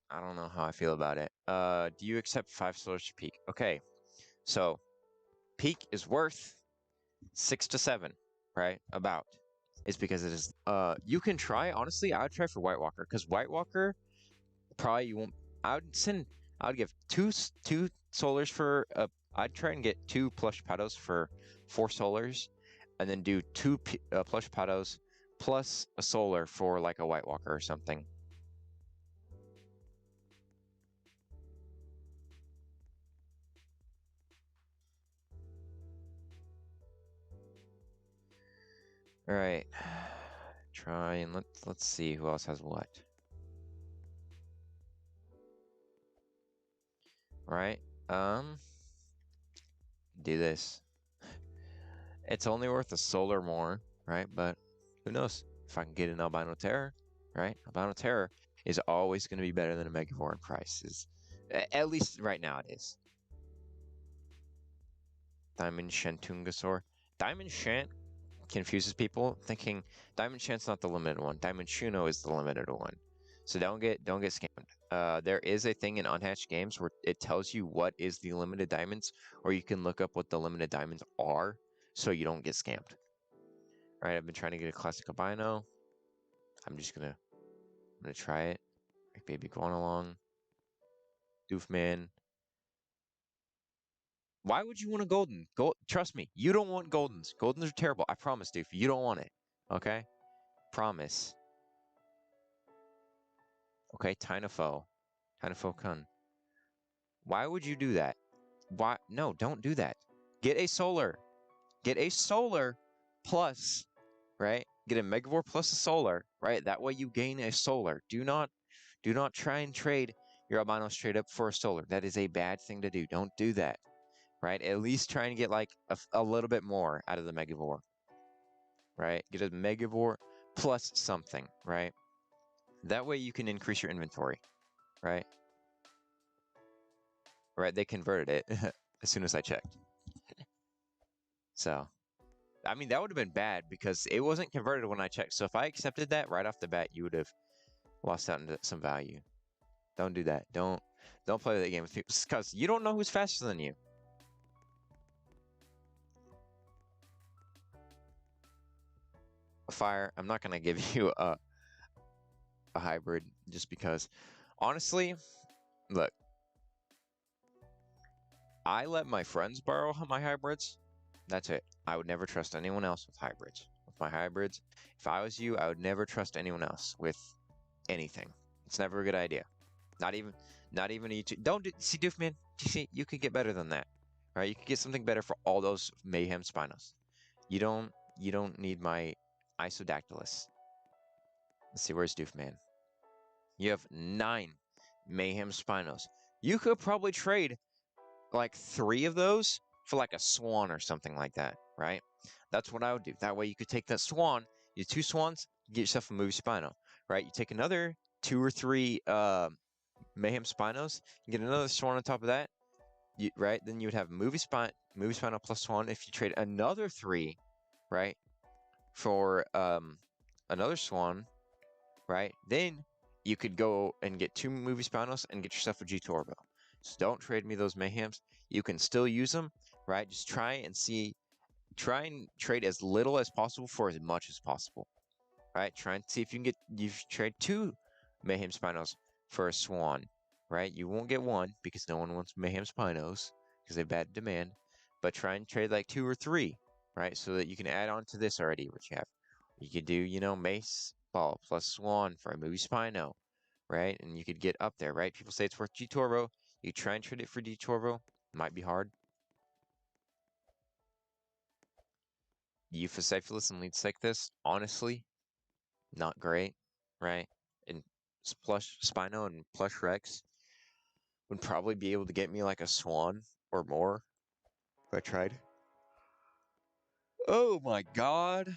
I don't know how I feel about it. Do you accept 5 souls to peak? Okay, so peak is worth 6 to 7, right? About. It's because it is. You can try. Honestly, I would try for White Walker, because White Walker probably you won't. I would send. I would give two solars for. I'd try and get 2 plush paddles for 4 solars, and then do 2 plush paddles plus a solar for like a White Walker or something. All right. Try and let's see who else has what. All right. Do this. It's only worth a solar more, right? But who knows if I can get an albino terror, right? Albino Terror is always going to be better than a Megavore in price. At least right now it is. Diamond Shantungasaur. Diamond Shant confuses people, thinking Diamond Shant's not the limited one. Diamond Shuno is the limited one. So don't get scammed. There is a thing in Unhatched Games where it tells you what is the limited diamonds, or you can look up what the limited diamonds are, so you don't get scammed. All right, I've been trying to get a classic albino. I'm gonna try it. Right, baby, going along. Doofman. Why would you want a golden? Trust me, you don't want goldens. Goldens are terrible. I promise, Doof. You don't want it. Okay? Promise. Okay, Tynafo. Tynafo Kun. Why would you do that? Why? No, don't do that. Get a solar. Get a solar plus, right? Get a Megavore plus a solar, right? That way you gain a solar. Do not try and trade your albino straight up for a solar. That is a bad thing to do. Don't do that, right? At least try and get like a little bit more out of the Megavore, right? Get a Megavore plus something, right? That way you can increase your inventory, right? Right, they converted it as soon as I checked. So, I mean, that would have been bad because it wasn't converted when I checked. So if I accepted that right off the bat, you would have lost out into some value. Don't do that. Don't play that game with people because you don't know who's faster than you. Fire, I'm not gonna give you a hybrid just because, honestly, look, I let my friends borrow my hybrids. That's it. I would never trust anyone else with hybrids. With my hybrids, if I was you, I would never trust anyone else with anything. It's never a good idea. Not even a YouTube. Don't do, see, Doofman. See, you could get better than that. All right, you could get something better for all those Mayhem Spinos. You don't need my Isodactylus. Let's see, where's Doofman? You have 9 Mayhem Spinos. You could probably trade like 3 of those for like a swan or something like that, right? That's what I would do. That way you could take that swan, you 2 swans, get yourself a movie Spino, right? You take another 2 or 3 Mayhem Spinos, you get another swan on top of that, right? Then you would have movie Spino plus swan. If you trade another 3, right, for another swan, right? Then you could go and get 2 movie Spinos and get yourself a G Turbo. So don't trade me those Mayhems. You can still use them, right? Just try and trade as little as possible for as much as possible, right? Try and see if you trade 2 Mayhem Spinos for a Swan, right? You won't get 1 because no one wants Mayhem Spinos because they're bad demand, but try and trade like 2 or 3, right? So that you can add on to this already, what you have. You could do, Mace Ball plus Swan for a movie Spino, right? And you could get up there, right? People say it's worth G Turbo. You try and trade it for D Turbo. Might be hard. Euphocyphilus and leads like this, honestly, not great, right? And Plush Spino and Plush Rex would probably be able to get me like a Swan or more if I tried. Oh my god.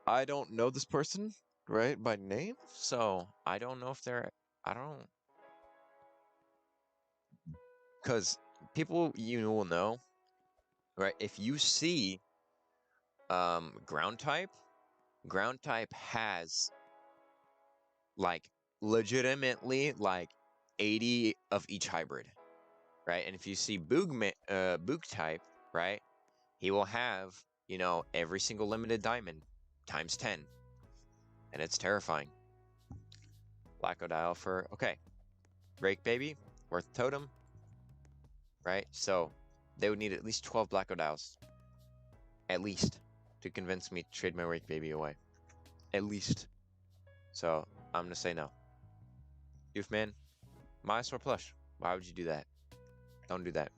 I don't know this person, right, by name, so I don't know if I don't, because people you will know, right? If you see ground type has like legitimately like 80 of each hybrid, right? And if you see Boog type, right, he will have, every single limited diamond times 10, and it's terrifying. Blackodial for okay, Rake Baby, worth totem, right? So they would need at least 12 Blackodials, at least, to convince me to trade my Rake Baby away, at least. So I'm gonna say no. Doofman, Dinosaur plush. Why would you do that? Don't do that.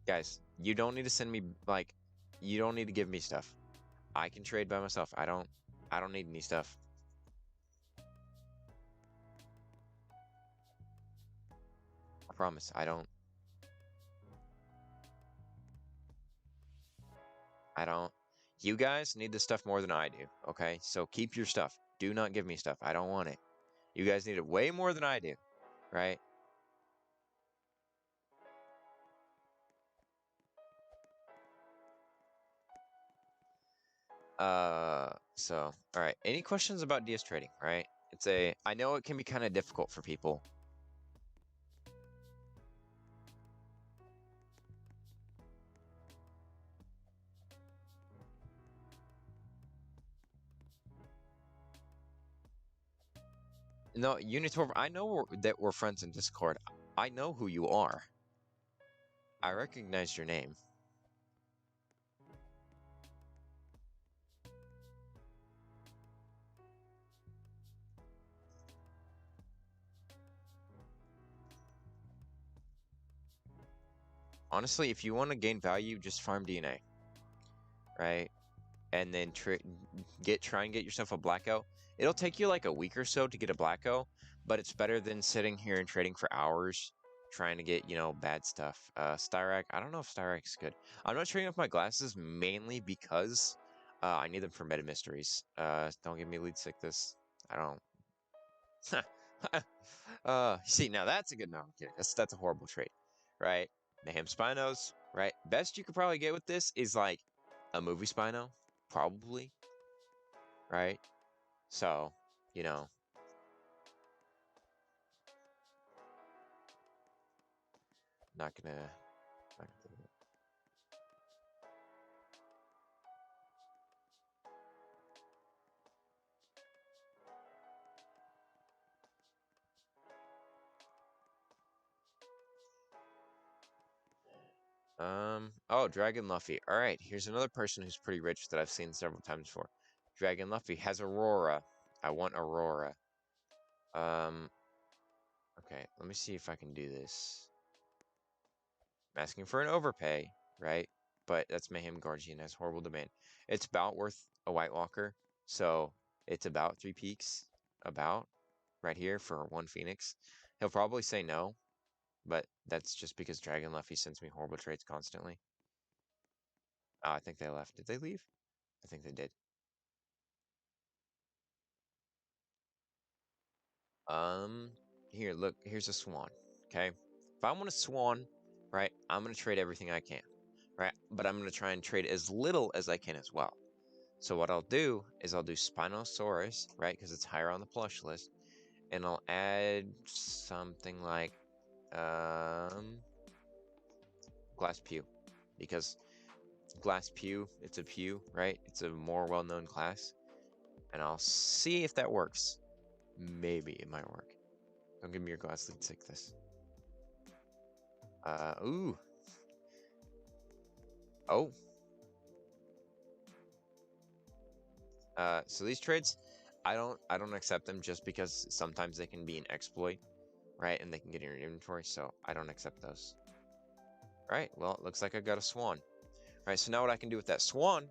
Guys, you don't need to send me, like, you don't need to give me stuff. I can trade by myself. I don't need any stuff. I promise, I don't. You guys need this stuff more than I do, okay? So keep your stuff. Do not give me stuff. I don't want it. You guys need it way more than I do, right? So, all right. Any questions about DS trading, right? I know it can be kind of difficult for people. No, Unitor, I know that we're friends in Discord. I know who you are. I recognize your name. Honestly, if you want to gain value, just farm DNA, right? And then try and get yourself a blackout. It'll take you like a week or so to get a blackout, but it's better than sitting here and trading for hours trying to get, bad stuff. Styrac, I don't know if Styrac's good. I'm not trading with my glasses mainly because I need them for meta mysteries. Don't give me lead sickness. I don't. See, now that's a good no. Okay, that's a horrible trade, right? Mayhem Spinos, right? Best you could probably get with this is like a movie Spino, probably, right? So, you know, not gonna. Not gonna oh, Dragon Luffy. All right, here's another person who's pretty rich that I've seen several times before. Dragon Luffy has Aurora. I want Aurora. Um, okay, let me see if I can do this. I'm asking for an overpay, right? But that's Mayhem Guardian has horrible demand. It's about worth a White Walker, so it's about 3 peaks, about right here for 1 Phoenix. He'll probably say no, but that's just because Dragon Luffy sends me horrible trades constantly. Oh, I think they left. Did they leave? I think they did. Um, Here, look, here's a swan. Okay, if I want a swan, right, I'm gonna trade everything I can, right? But I'm gonna try and trade as little as I can as well. So what I'll do is I'll do Spinosaurus, right, because it's higher on the plush list, and I'll add something like Glass Pew, because Glass Pew, it's a pew, right? It's a more well-known class, and I'll see if that works. Maybe it might work. Don't give me your glass lead sick this. Ooh. Oh. So these trades, I don't accept them just because sometimes they can be an exploit, right? And they can get in your inventory, so I don't accept those. All right, well, it looks like I got a swan. All right, so now what I can do with that swan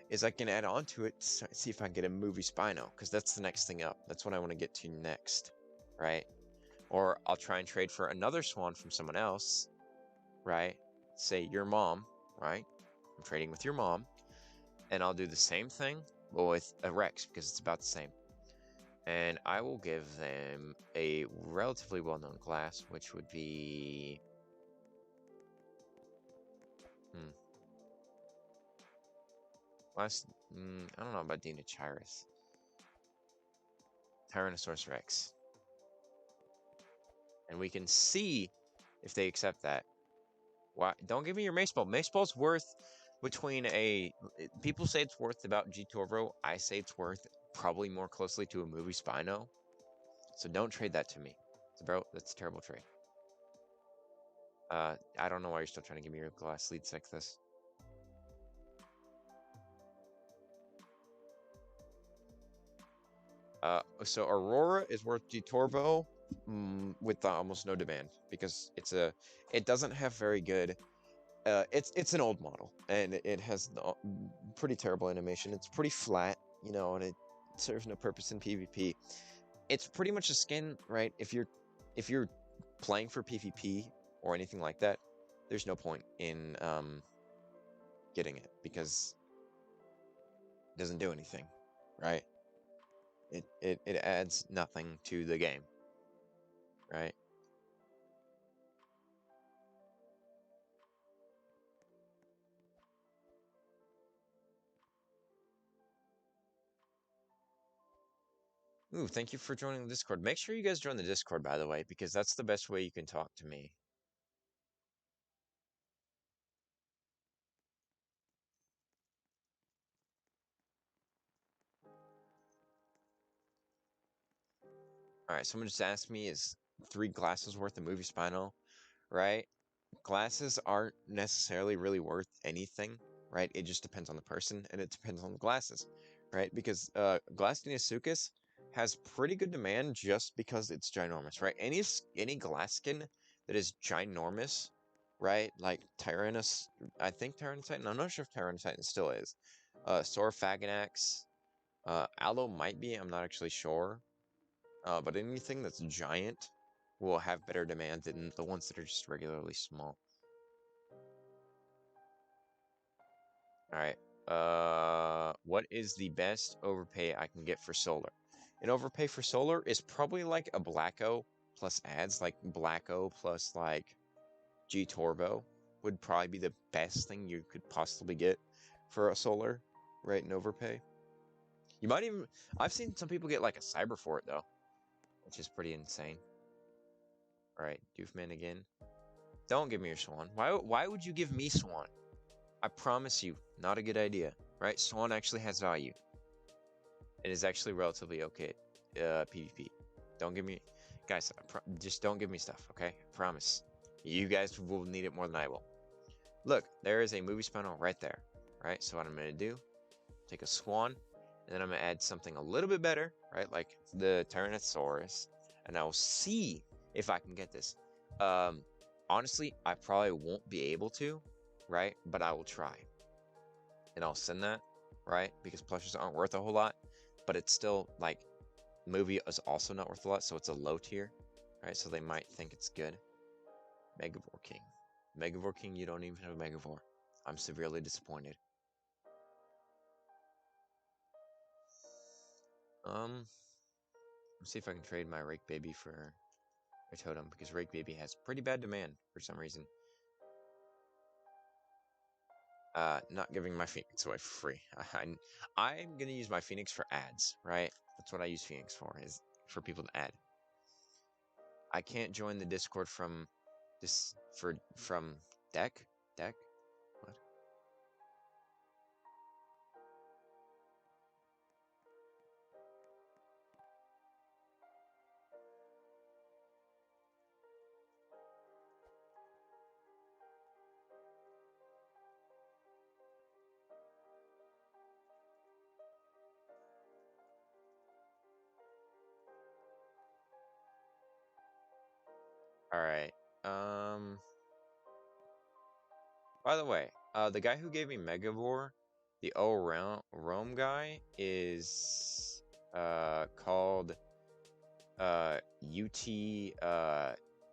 is I can add on to it, see if I can get a movie Spino, because that's the next thing up. That's what I want to get to next, right? Or I'll try and trade for another swan from someone else, right? Say your mom, right? I'm trading with your mom, and I'll do the same thing, but with a Rex, because it's about the same. And I will give them a relatively well-known class, which would be... Last, I don't know about Dinosaur. Tyrannosaurus Rex. And we can see if they accept that. Why? Don't give me your mace ball. Mace ball's worth between a... People say it's worth about G Torvo. I say it's worth probably more closely to a movie Spino. So don't trade that to me. So, bro, that's a terrible trade. I don't know why you're still trying to give me your glass lead sick this. So Aurora is worth G-Torvo with almost no demand because it doesn't have very good. It's an old model and it has pretty terrible animation. It's pretty flat, and it serves no purpose in PvP. It's pretty much a skin, right? If you're playing for PvP or anything like that, there's no point in getting it because Doesn't do anything, right? It adds nothing to the game, right? Ooh, thank you for joining the Discord. Make sure you guys join the Discord, by the way, because that's the best way you can talk to me. All right, someone just asked me, is 3 glasses worth of movie spinal, right? Glasses aren't necessarily really worth anything, right? It just depends on the person and it depends on the glasses, right? Because Glass Deinosuchus has pretty good demand just because it's ginormous, right? Any glass skin that is ginormous, right? Like Tyrannus, I think Tyrannus, I'm not sure if Tyrannus still is. Saurophaganax, Aloe might be, I'm not actually sure. But anything that's giant will have better demand than the ones that are just regularly small. Alright. What is the best overpay I can get for solar? An overpay for solar is probably like a Blacko plus ads, like Blacko plus like G Turbo would probably be the best thing you could possibly get for a solar, right? An overpay. You might even, I've seen some people get like a cyber for it though, which is pretty insane. Alright, Doofman again. Don't give me your Swan. Why would you give me Swan? I promise you, not a good idea, right? Swan actually has value. It is actually relatively okay, PvP. Don't give me, guys, just don't give me stuff, okay? I promise. You guys will need it more than I will. Look, there is a movie spinal right there, right? So what I'm gonna do, take a Swan, and then I'm gonna add something a little bit better, right? Like the Tyrannosaurus, and I will see if I can get this. Honestly, I probably won't be able to, right? But I will try. And I'll send that, right? Because plushes aren't worth a whole lot, but it's still like movie is also not worth a lot, so it's a low tier, right? So they might think it's good. Megavore King. Megavore King, you don't even have a Megavore. I'm severely disappointed. Let's see if I can trade my Rake Baby for a totem, because Rake Baby has pretty bad demand for some reason. Not giving my Phoenix away for free. I'm gonna use my Phoenix for ads, right? That's what I use Phoenix for, is for people to add. I can't join the Discord from from deck? Deck? What? Alright. By the way, the guy who gave me Megavore, the Rome guy, is called UT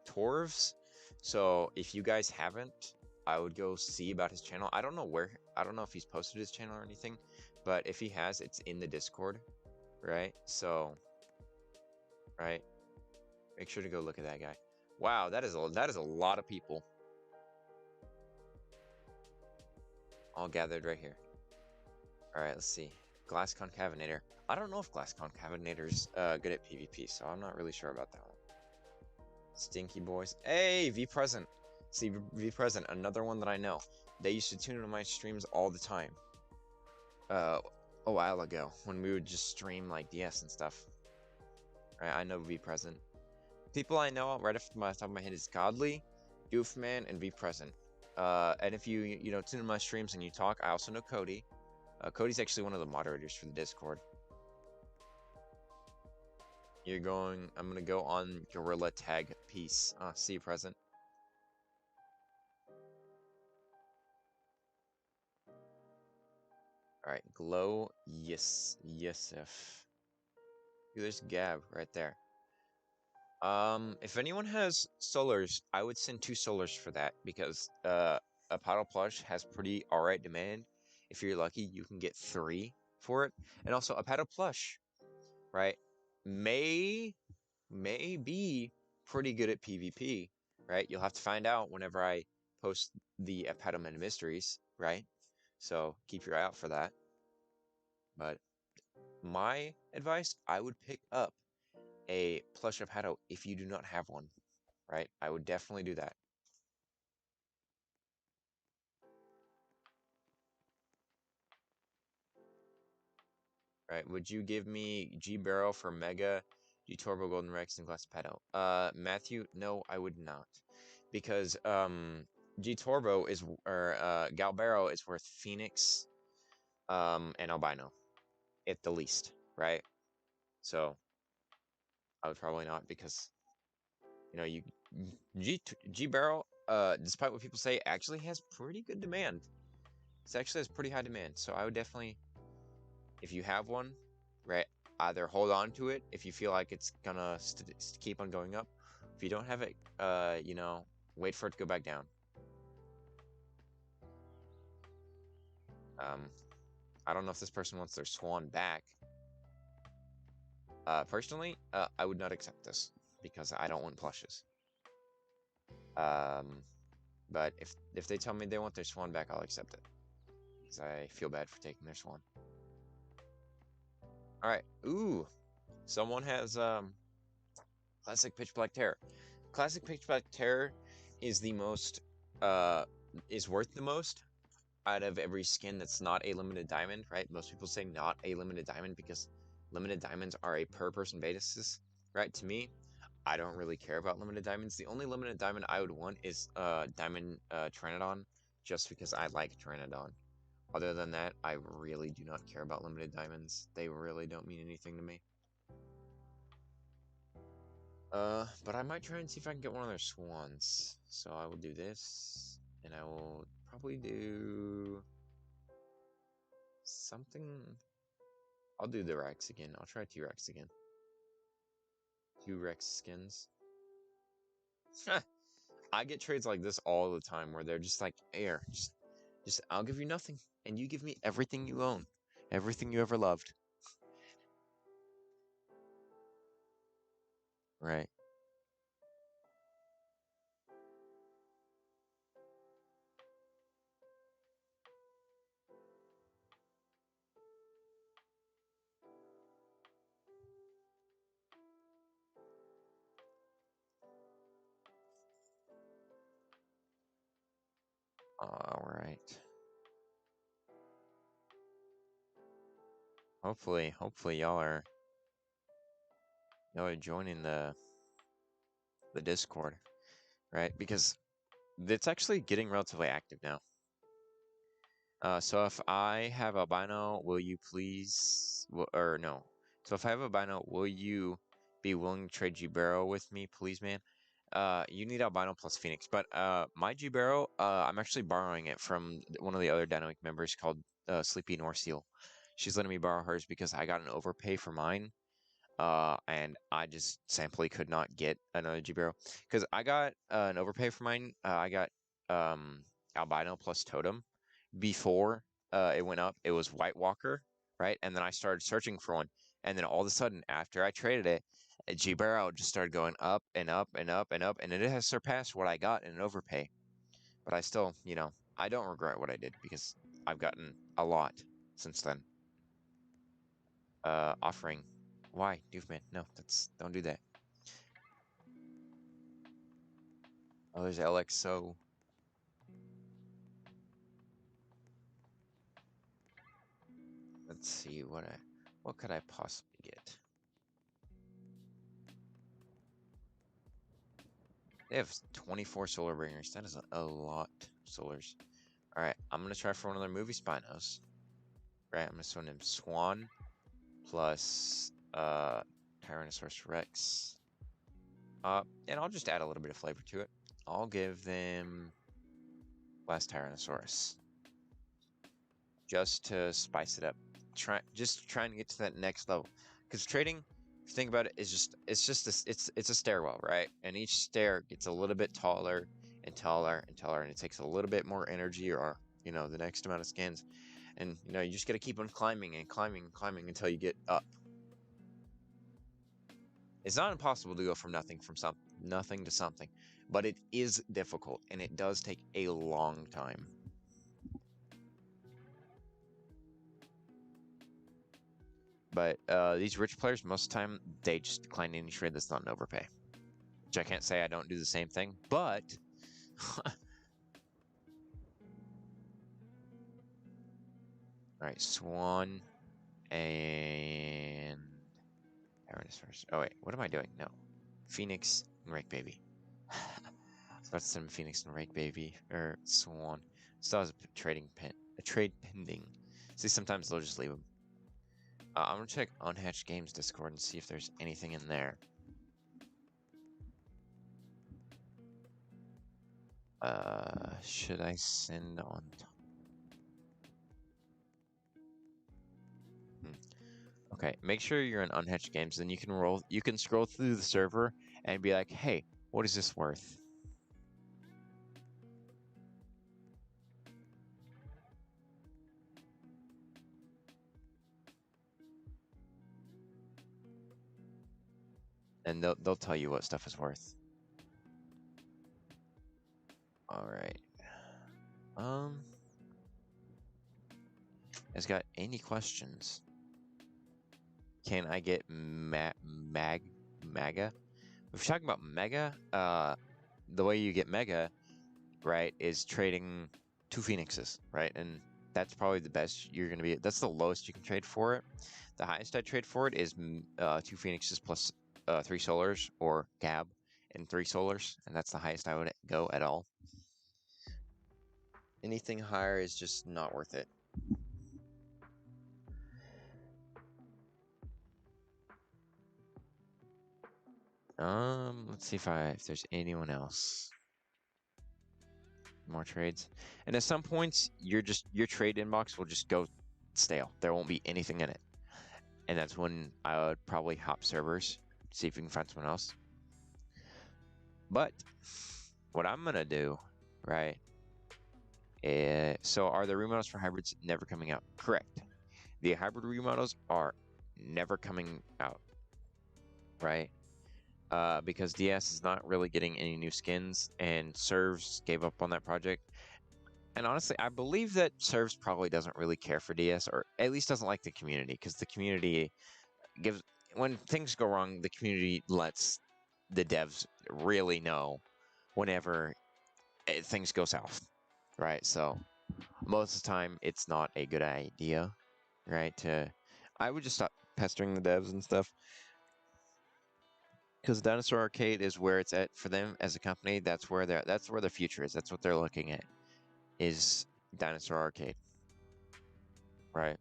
Torvs. So if you guys haven't, I would go see about his channel. I don't know if he's posted his channel or anything, but if he has, it's in the Discord, right? So, right, make sure to go look at that guy. Wow, that is a lot of people all gathered right here. All right, let's see. Glass Concavenator. I don't know if Glass Concavenator's good at PvP, so I'm not really sure about that one. Stinky Boys. Hey, V Present. See, V Present, another one that I know. They used to tune into my streams all the time. A while ago, when we would just stream like DS and stuff. Right, I know V Present. People I know right off the top of my head is Godly, Doofman, and V Present. And if you tune in my streams and you talk, I also know Cody. Cody's actually one of the moderators for the Discord. I'm gonna go on Gorilla Tag Peace. See you present. Alright, Glow, yes, Yesef. There's Gab right there. If anyone has solars, I would send 2 solars for that, because a paddle plush has pretty alright demand. If you're lucky, you can get 3 for it. And also a Petal plush, right? May be pretty good at PvP, right? You'll have to find out whenever I post the Apatoman mysteries, right? So keep your eye out for that. But my advice, I would pick up a plush Apato if you do not have one, right? I would definitely do that. Right? Would you give me G Barrel for Mega, G Turbo Golden Rex, and Glass Petal? Matthew, no, I would not, because G Turbo is or Gal Barrel is worth Phoenix, and Albino at the least, right? So I would probably not because you G Barrel, despite what people say, actually has pretty good demand. It actually has pretty high demand, so I would definitely, if you have one, right, either hold on to it if you feel like it's gonna keep on going up. If you don't have it, wait for it to go back down. I don't know if this person wants their swan back. Personally, I would not accept this because I don't want plushes. But if they tell me they want their swan back, I'll accept it because I feel bad for taking their swan. All right. Ooh, someone has Classic Pitch Black Terror. Classic Pitch Black Terror is the most is worth the most out of every skin that's not a limited diamond, right? Most people say not a limited diamond because limited diamonds are a per person basis, right? To me, I don't really care about limited diamonds. The only limited diamond I would want is diamond Pteranodon, just because I like Pteranodon. Other than that, I really do not care about limited diamonds. They really don't mean anything to me. But I might try and see if I can get one of their swans. So I will do this, and I will probably do something. I'll do the Rex again. I'll try T-Rex again. 2 Rex skins. I get trades like this all the time where they're just like, air, just I'll give you nothing, and you give me everything you own, everything you ever loved. Right. All right. Hopefully y'all are joining the Discord, right? Because it's actually getting relatively active now. So if I have albino, will you please, or no? So if I have albino, will you be willing to trade G-Barrow with me, please, man? You need albino plus Phoenix, but my G-Barrow, I'm actually borrowing it from one of the other dynamic members called Sleepy Norseal. She's letting me borrow hers because I got an overpay for mine, and I just simply could not get another G-Barrow because I got an overpay for mine. I got albino plus totem before it went up. It was White Walker, right? And then I started searching for one, and then all of a sudden, after I traded it, G-Barrow just started going up and up and up and up, and it has surpassed what I got in an overpay. But I still, I don't regret what I did because I've gotten a lot since then. Offering. Why, Doofman? No, don't do that. Oh, there's LXO. Let's see what could I possibly get? They have 24 solar bringers. That is a lot of solars. All right, I'm gonna try for one of their movie spinos. Right, I'm gonna swing him Swan plus Tyrannosaurus Rex. And I'll just add a little bit of flavor to it. I'll give them last Tyrannosaurus just to spice it up. Just trying to get to that next level. Because trading, if you think about it, it's a stairwell, right? And each stair gets a little bit taller and taller and taller, and it takes a little bit more energy or the next amount of skins. And you just got to keep on climbing and climbing and climbing until you get up. It's not impossible to go from nothing to something, but it is difficult and it does take a long time. But these rich players, most of the time, they just decline any trade that's not an overpay. Which I can't say I don't do the same thing, but all right, Swan and Aaron's first. Oh wait, what am I doing? No, Phoenix and Rake Baby. I was about to send Phoenix and Rake Baby or Swan. Still has a trade pending. See, sometimes they'll just leave them. I'm gonna check Unhatched Games Discord and see if there's anything in there. Should I send on? Okay, make sure you're in Unhatched Games, then you can scroll through the server and be like, hey, what is this worth? And they'll tell you what stuff is worth. All right. Has got any questions? Can I get Mega? If you're talking about Mega, the way you get Mega, right, is trading 2 Phoenixes, right? And that's probably the best you're gonna be. That's the lowest you can trade for it. The highest I trade for it is 2 Phoenixes plus 3 Solars or Gab and 3 Solars, and that's the highest I would go at all. Anything higher is just not worth it. Let's see if there's anyone else. More trades. And at some points, your trade inbox will just go stale. There won't be anything in it. And that's when I would probably hop servers, see if you can find someone else. But what I'm gonna do, right? So are the remodels for hybrids never coming out? Correct. The hybrid remodels are never coming out, right? Because DS is not really getting any new skins, and Serves gave up on that project. And honestly, I believe that Serves probably doesn't really care for DS, or at least doesn't like the community, because the community gives, when things go wrong, the community lets the devs really know whenever things go south, right? So most of the time, it's not a good idea, right? I would just stop pestering the devs and stuff. Because Dinosaur Arcade is where it's at for them as a company. That's where the future is. That's what they're looking at, is Dinosaur Arcade, right?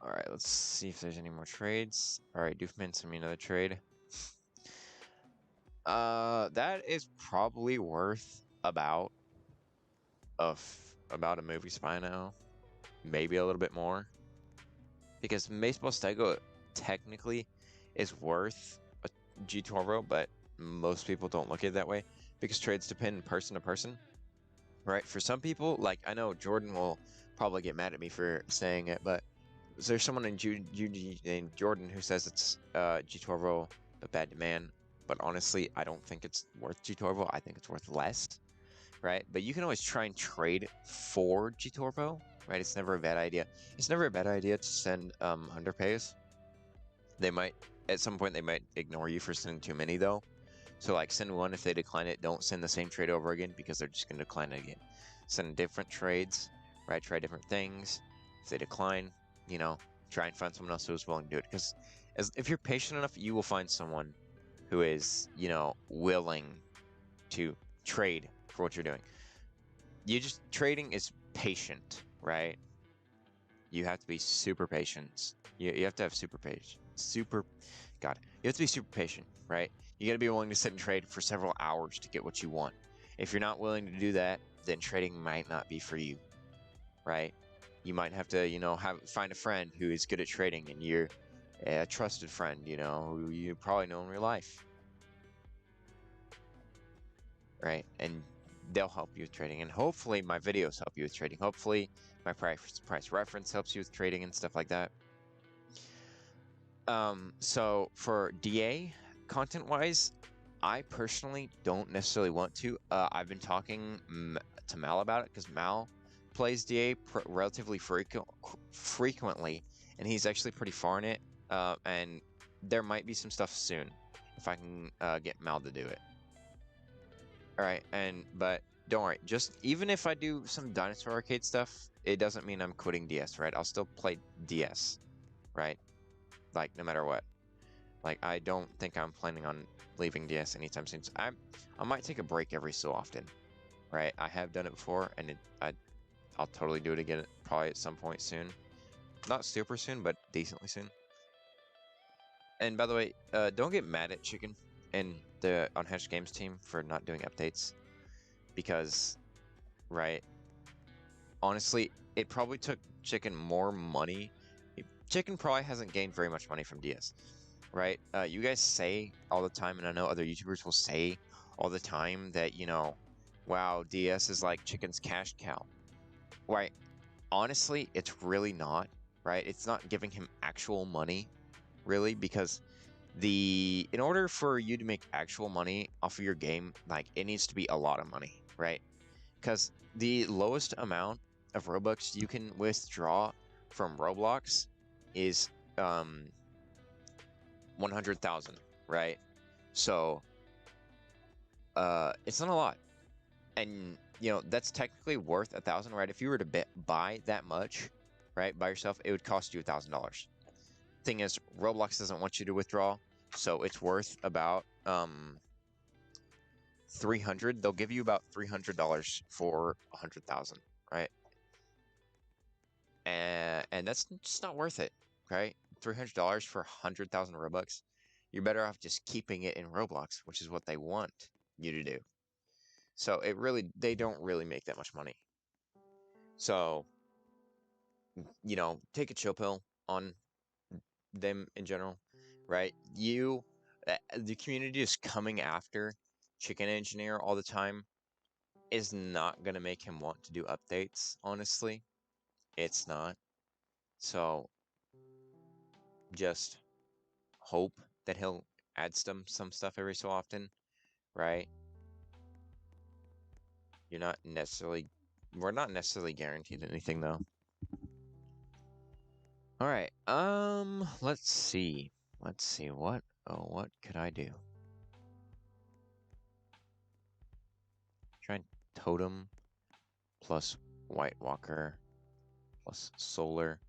All right, let's see if there's any more trades. All right, Doofman sent me another trade. That is probably worth about a movie spy now, maybe a little bit more, because Baseball Stego technically is worth a G12, but most people don't look at it that way because trades depend person to person, right? For some people, like I know Jordan will probably get mad at me for saying it, but there's someone in named Jordan who says it's G12 a bad demand, but honestly, I don't think it's worth G12. I think it's worth less, right? But you can always try and trade for G12, right? It's never a bad idea. It's never a bad idea to send underpays. They might, at some point, they might ignore you for sending too many though. So like send one. If they decline it, don't send the same trade over again because they're just going to decline it again. Send different trades, right? Try different things. If they decline, try and find someone else who is willing to do it. Because if you're patient enough, you will find someone who is, willing to trade for what you're doing. Trading is patient, right? you have to be super patient. You have to have super patient. God, you have to be super patient, right? You got to be willing to sit and trade for several hours to get what you want. If you're not willing to do that, then trading might not be for you, right? You might have to, find a friend who is good at trading, and you're a trusted friend, who you probably know in real life, right? And they'll help you with trading, and hopefully my videos help you with trading. Hopefully my price reference helps you with trading and stuff like that. So for DA content wise, I personally don't necessarily want to. I've been talking to Mal about it because Mal plays DA relatively frequently, and he's actually pretty far in it. And there might be some stuff soon if I can get Mal to do it. All right, but don't worry. Just even if I do some Dinosaur Arcade stuff, it doesn't mean I'm quitting DS, right? I'll still play DS, right? Like no matter what. Like I don't think I'm planning on leaving DS anytime soon. So I might take a break every so often, right? I have done it before, and I'll totally do it again probably at some point soon. Not super soon, but decently soon. And by the way, don't get mad at Chicken and the Unhatched Games team for not doing updates, because, right? Honestly, it probably took Chicken more money. Chicken probably hasn't gained very much money from DS, right? You guys say all the time, and I know other YouTubers will say all the time that, wow, DS is like Chicken's cash cow, right? Honestly, it's really not, right? It's not giving him actual money, really, because in order for you to make actual money off of your game, like it needs to be a lot of money, right? Because the lowest amount of Robux you can withdraw from Roblox is 100,000, right? So it's not a lot, and that's technically worth 1,000, right? If you were to buy that much, right, by yourself, it would cost you $1,000. Thing is, Roblox doesn't want you to withdraw, so it's worth about 300. They'll give you about $300 for 100,000, right? And that's just not worth it, right? $300 for 100,000 Robux. You're better off just keeping it in Roblox, which is what they want you to do. So they don't really make that much money. So, take a chill pill on them in general, right? The community is coming after Chicken Engineer all the time is not going to make him want to do updates, honestly. It's not. So, just hope that he'll add some stuff every so often, right? We're not necessarily guaranteed anything though. All right. Let's see. What could I do? Try Totem plus White Walker plus Solar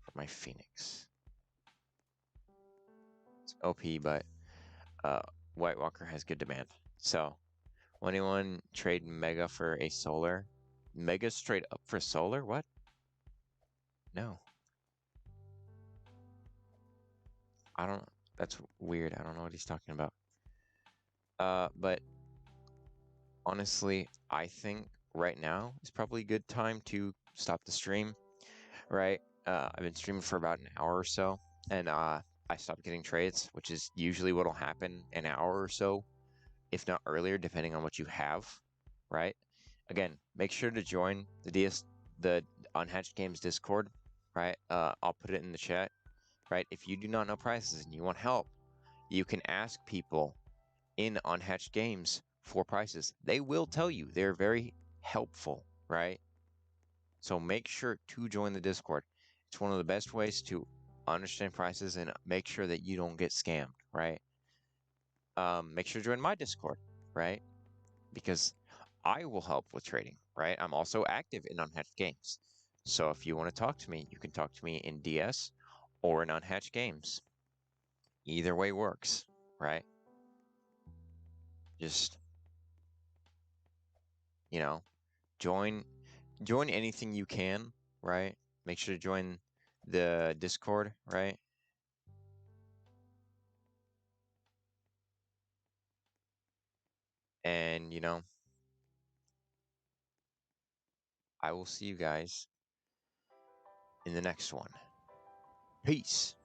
for my Phoenix. It's OP, but White Walker has good demand. So, will anyone trade Mega for a Solar? Mega straight up for Solar? What? No. That's weird. I don't know what he's talking about. But honestly, I think right now is probably a good time to stop the stream, right? I've been streaming for about an hour or so, and I stopped getting trades, which is usually what'll happen an hour or so, if not earlier, depending on what you have, right? Again, make sure to join the Unhatched Games Discord, right? I'll put it in the chat, right? If you do not know prices and you want help, you can ask people in Unhatched Games for prices. They will tell you. They're very helpful, right? So make sure to join the Discord. It's one of the best ways to understand prices and make sure that you don't get scammed, right? Make sure to join my Discord, right? Because I will help with trading, right? I'm also active in Unhatched Games. So if you want to talk to me, you can talk to me in DS or in Unhatched Games. Either way works, right? Just, join anything you can, right? Make sure to join the Discord, right? And, I will see you guys in the next one. Peace.